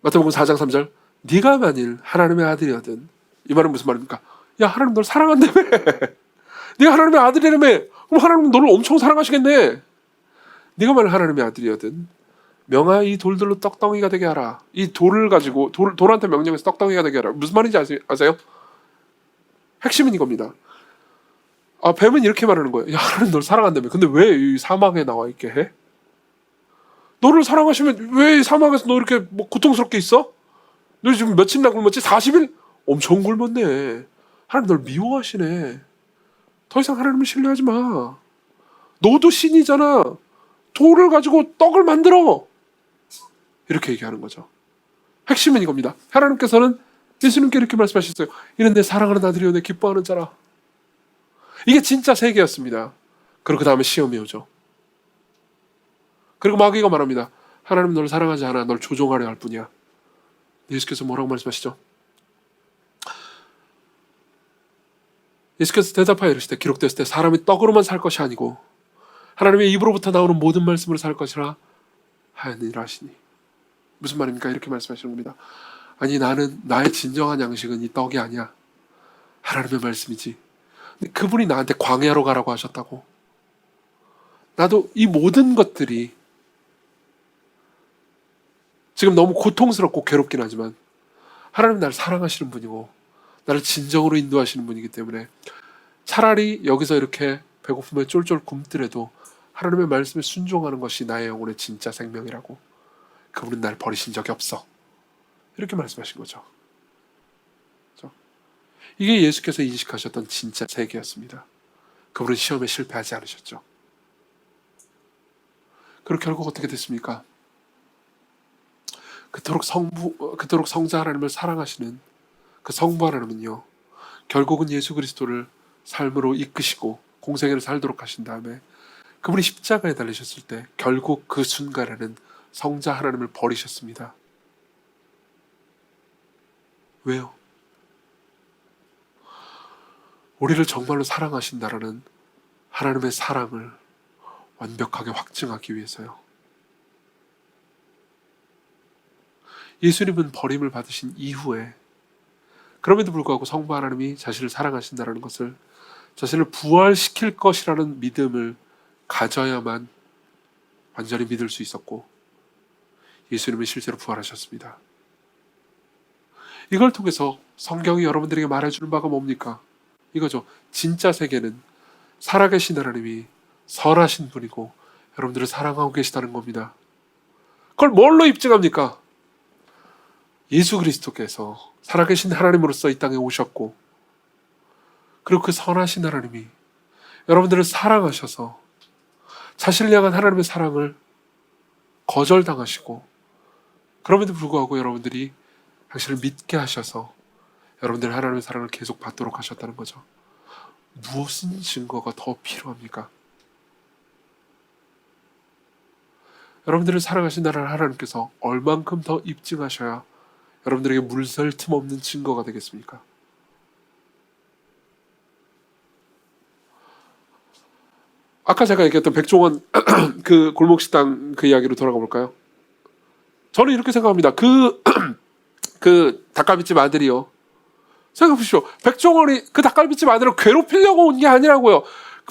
A: 마태복음 4장 3절, 네가 만일 하나님의 아들이거든. 이 말은 무슨 말입니까? 야, 하나님 널 사랑한다며. 네가 하나님의 아들이라며. 그럼 하나님은 너를 엄청 사랑하시겠네. 네가 만일 하나님의 아들이거든, 명하 이 돌들로 떡덩이가 되게 하라. 이 돌을 가지고 돌한테 명령해서 떡덩이가 되게 하라. 무슨 말인지 아세요? 핵심은 이겁니다. 뱀은 이렇게 말하는 거예요. 야, 하나님 널 사랑한다며. 근데 왜 이 사막에 나와 있게 해? 너를 사랑하시면 왜 사막에서 너 이렇게 고통스럽게 있어? 너 지금 며칠이나 굶었지? 40일? 엄청 굶었네. 하나님 널 미워하시네. 더 이상 하나님을 신뢰하지 마. 너도 신이잖아. 돌을 가지고 떡을 만들어. 이렇게 얘기하는 거죠. 핵심은 이겁니다. 하나님께서는 예수님께 이렇게 말씀하셨어요. 이는 내 사랑하는 아들이요 내 기뻐하는 자라. 이게 진짜 세계였습니다. 그리고 그 다음에 시험이 오죠. 그리고 마귀가 말합니다. 하나님 너를 사랑하지 않아. 널 조종하려 할 뿐이야. 예수께서 뭐라고 말씀하시죠? 예수께서 대답하여 이르시되 기록되었을 때 사람이 떡으로만 살 것이 아니고 하나님의 입으로부터 나오는 모든 말씀으로 살 것이라 하니라 하시니. 무슨 말입니까? 이렇게 말씀하시는 겁니다. 아니 나의 진정한 양식은 이 떡이 아니야. 하나님의 말씀이지. 근데 그분이 나한테 광야로 가라고 하셨다고. 나도 이 모든 것들이 지금 너무 고통스럽고 괴롭긴 하지만 하나님 나를 사랑하시는 분이고 나를 진정으로 인도하시는 분이기 때문에 차라리 여기서 이렇게 배고픔에 쫄쫄 굶더라도 하나님의 말씀에 순종하는 것이 나의 영혼의 진짜 생명이라고. 그분은 날 버리신 적이 없어. 이렇게 말씀하신 거죠. 그렇죠? 이게 예수께서 인식하셨던 진짜 세계였습니다. 그분은 시험에 실패하지 않으셨죠. 그리고 결국 어떻게 됐습니까? 그토록 성자 하나님을 사랑하시는 그 성부 하나님은요, 결국은 예수 그리스도를 삶으로 이끄시고 공생애를 살도록 하신 다음에 그분이 십자가에 달리셨을 때 결국 그 순간에는 성자 하나님을 버리셨습니다. 왜요? 우리를 정말로 사랑하신다라는 하나님의 사랑을 완벽하게 확증하기 위해서요. 예수님은 버림을 받으신 이후에 그럼에도 불구하고 성부 하나님이 자신을 사랑하신다는 것을, 자신을 부활시킬 것이라는 믿음을 가져야만 완전히 믿을 수 있었고, 예수님은 실제로 부활하셨습니다. 이걸 통해서 성경이 여러분들에게 말해주는 바가 뭡니까? 이거죠. 진짜 세계는 살아계신 하나님이 선하신 분이고 여러분들을 사랑하고 계시다는 겁니다. 그걸 뭘로 입증합니까? 예수 그리스도께서 살아계신 하나님으로서 이 땅에 오셨고, 그리고 그 선하신 하나님이 여러분들을 사랑하셔서 자신을 향한 하나님의 사랑을 거절당하시고, 그럼에도 불구하고 여러분들이 당신을 믿게 하셔서 여러분들이 하나님의 사랑을 계속 받도록 하셨다는 거죠. 무슨 증거가 더 필요합니까? 여러분들을 사랑하신다는 하나님께서 얼만큼 더 입증하셔야 여러분들에게 물설 틈 없는 증거가 되겠습니까? 아까 제가 얘기했던 백종원 그 골목식당 그 이야기로 돌아가 볼까요? 저는 이렇게 생각합니다. 그 닭갈비집 아들이요. 생각해보십시오. 백종원이 그 닭갈비집 아들을 괴롭히려고 온 게 아니라고요.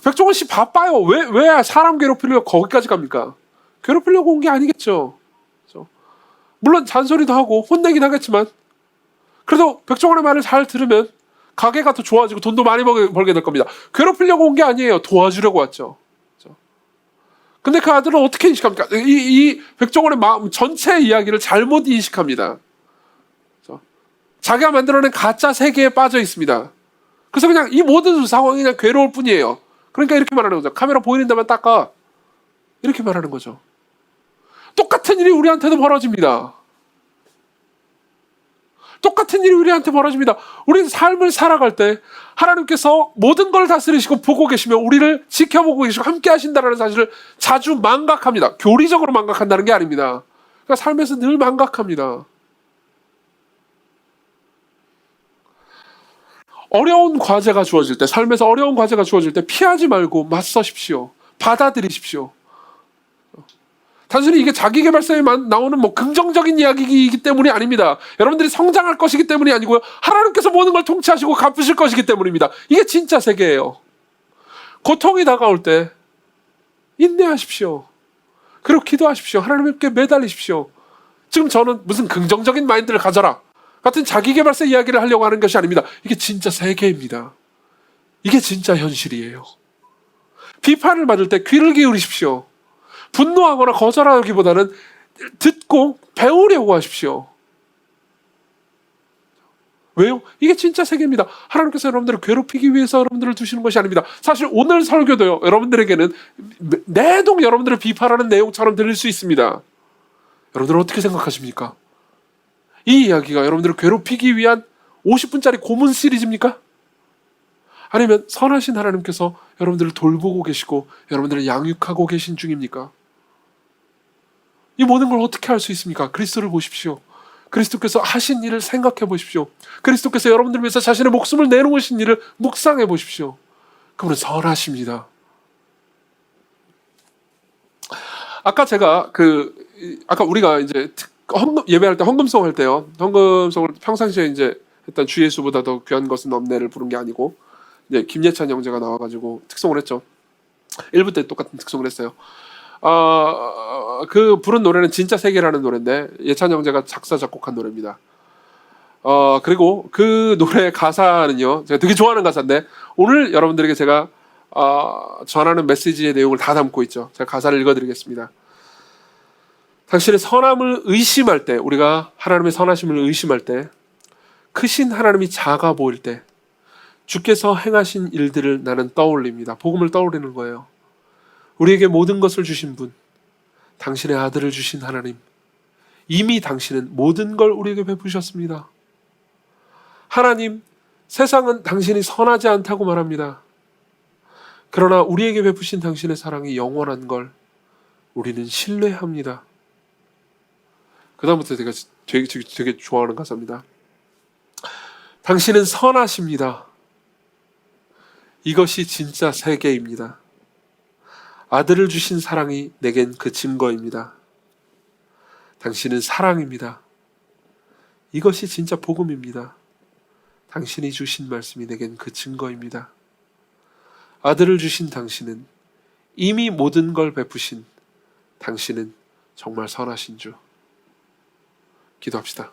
A: 백종원 씨 바빠요. 왜 사람 괴롭히려고 거기까지 갑니까? 괴롭히려고 온 게 아니겠죠. 그렇죠? 물론 잔소리도 하고 혼내긴 하겠지만, 그래도 백종원의 말을 잘 들으면 가게가 더 좋아지고 돈도 많이 벌게 될 겁니다. 괴롭히려고 온 게 아니에요. 도와주려고 왔죠. 그렇죠? 근데 그 아들은 어떻게 인식합니까? 이 백종원의 마음 전체 이야기를 잘못 인식합니다. 그렇죠? 자기가 만들어낸 가짜 세계에 빠져 있습니다. 그래서 그냥 이 모든 상황이 그냥 괴로울 뿐이에요. 그러니까 이렇게 말하는 거죠. 카메라 보이는 데만 닦아. 이렇게 말하는 거죠. 똑같은 일이 우리한테도 벌어집니다. 똑같은 일이 우리한테 벌어집니다. 우리는 삶을 살아갈 때 하나님께서 모든 걸 다스리시고 보고 계시며 우리를 지켜보고 계시고 함께 하신다는 사실을 자주 망각합니다. 교리적으로 망각한다는 게 아닙니다. 그러니까 삶에서 늘 망각합니다. 어려운 과제가 주어질 때, 삶에서 어려운 과제가 주어질 때 피하지 말고 맞서십시오. 받아들이십시오. 단순히 이게 자기계발서에 나오는 뭐 긍정적인 이야기이기 때문이 아닙니다. 여러분들이 성장할 것이기 때문이 아니고요. 하나님께서 모든 걸 통치하시고 갚으실 것이기 때문입니다. 이게 진짜 세계예요. 고통이 다가올 때 인내하십시오. 그리고 기도하십시오. 하나님께 매달리십시오. 지금 저는 무슨 긍정적인 마인드를 가져라 같은 자기계발서 이야기를 하려고 하는 것이 아닙니다. 이게 진짜 세계입니다. 이게 진짜 현실이에요. 비판을 받을 때 귀를 기울이십시오. 분노하거나 거절하기보다는 듣고 배우려고 하십시오. 왜요? 이게 진짜 세계입니다. 하나님께서 여러분들을 괴롭히기 위해서 여러분들을 두시는 것이 아닙니다. 사실 오늘 설교도요, 여러분들에게는 내동 여러분들을 비판하는 내용처럼 들릴 수 있습니다. 여러분들은 어떻게 생각하십니까? 이 이야기가 여러분들을 괴롭히기 위한 50분짜리 고문 시리즈입니까? 아니면 선하신 하나님께서 여러분들을 돌보고 계시고 여러분들을 양육하고 계신 중입니까? 이 모든 걸 어떻게 할 수 있습니까? 그리스도를 보십시오. 그리스도께서 하신 일을 생각해 보십시오. 그리스도께서 여러분들을 위해서 자신의 목숨을 내놓으신 일을 묵상해 보십시오. 그분은 선하십니다. 아까 제가 아까 우리가 이제 예배할 때 헌금송 할 때요. 헌금송을 평상시에 이제 했던 주 예수보다 더 귀한 것은 없네를 부른 게 아니고 이제 김예찬 형제가 나와가지고 특송을 했죠. 1부 때 똑같은 특송을 했어요. 그 부른 노래는 진짜 세계라는 노래인데 예찬 형제가 작사 작곡한 노래입니다. 그리고 그 노래 가사는요, 제가 되게 좋아하는 가사인데 오늘 여러분들에게 제가 전하는 메시지의 내용을 다 담고 있죠. 제가 가사를 읽어드리겠습니다. 당신의 선함을 의심할 때, 우리가 하나님의 선하심을 의심할 때, 크신 하나님이 작아 보일 때 주께서 행하신 일들을 나는 떠올립니다. 복음을 떠올리는 거예요. 우리에게 모든 것을 주신 분, 당신의 아들을 주신 하나님, 이미 당신은 모든 걸 우리에게 베푸셨습니다. 하나님, 세상은 당신이 선하지 않다고 말합니다. 그러나 우리에게 베푸신 당신의 사랑이 영원한 걸 우리는 신뢰합니다. 그 다음부터 제가 되게 좋아하는 가사입니다. 당신은 선하십니다. 이것이 진짜 세계입니다. 아들을 주신 사랑이 내겐 그 증거입니다. 당신은 사랑입니다. 이것이 진짜 복음입니다. 당신이 주신 말씀이 내겐 그 증거입니다. 아들을 주신 당신은 이미 모든 걸 베푸신 당신은 정말 선하신 주. 기도합시다.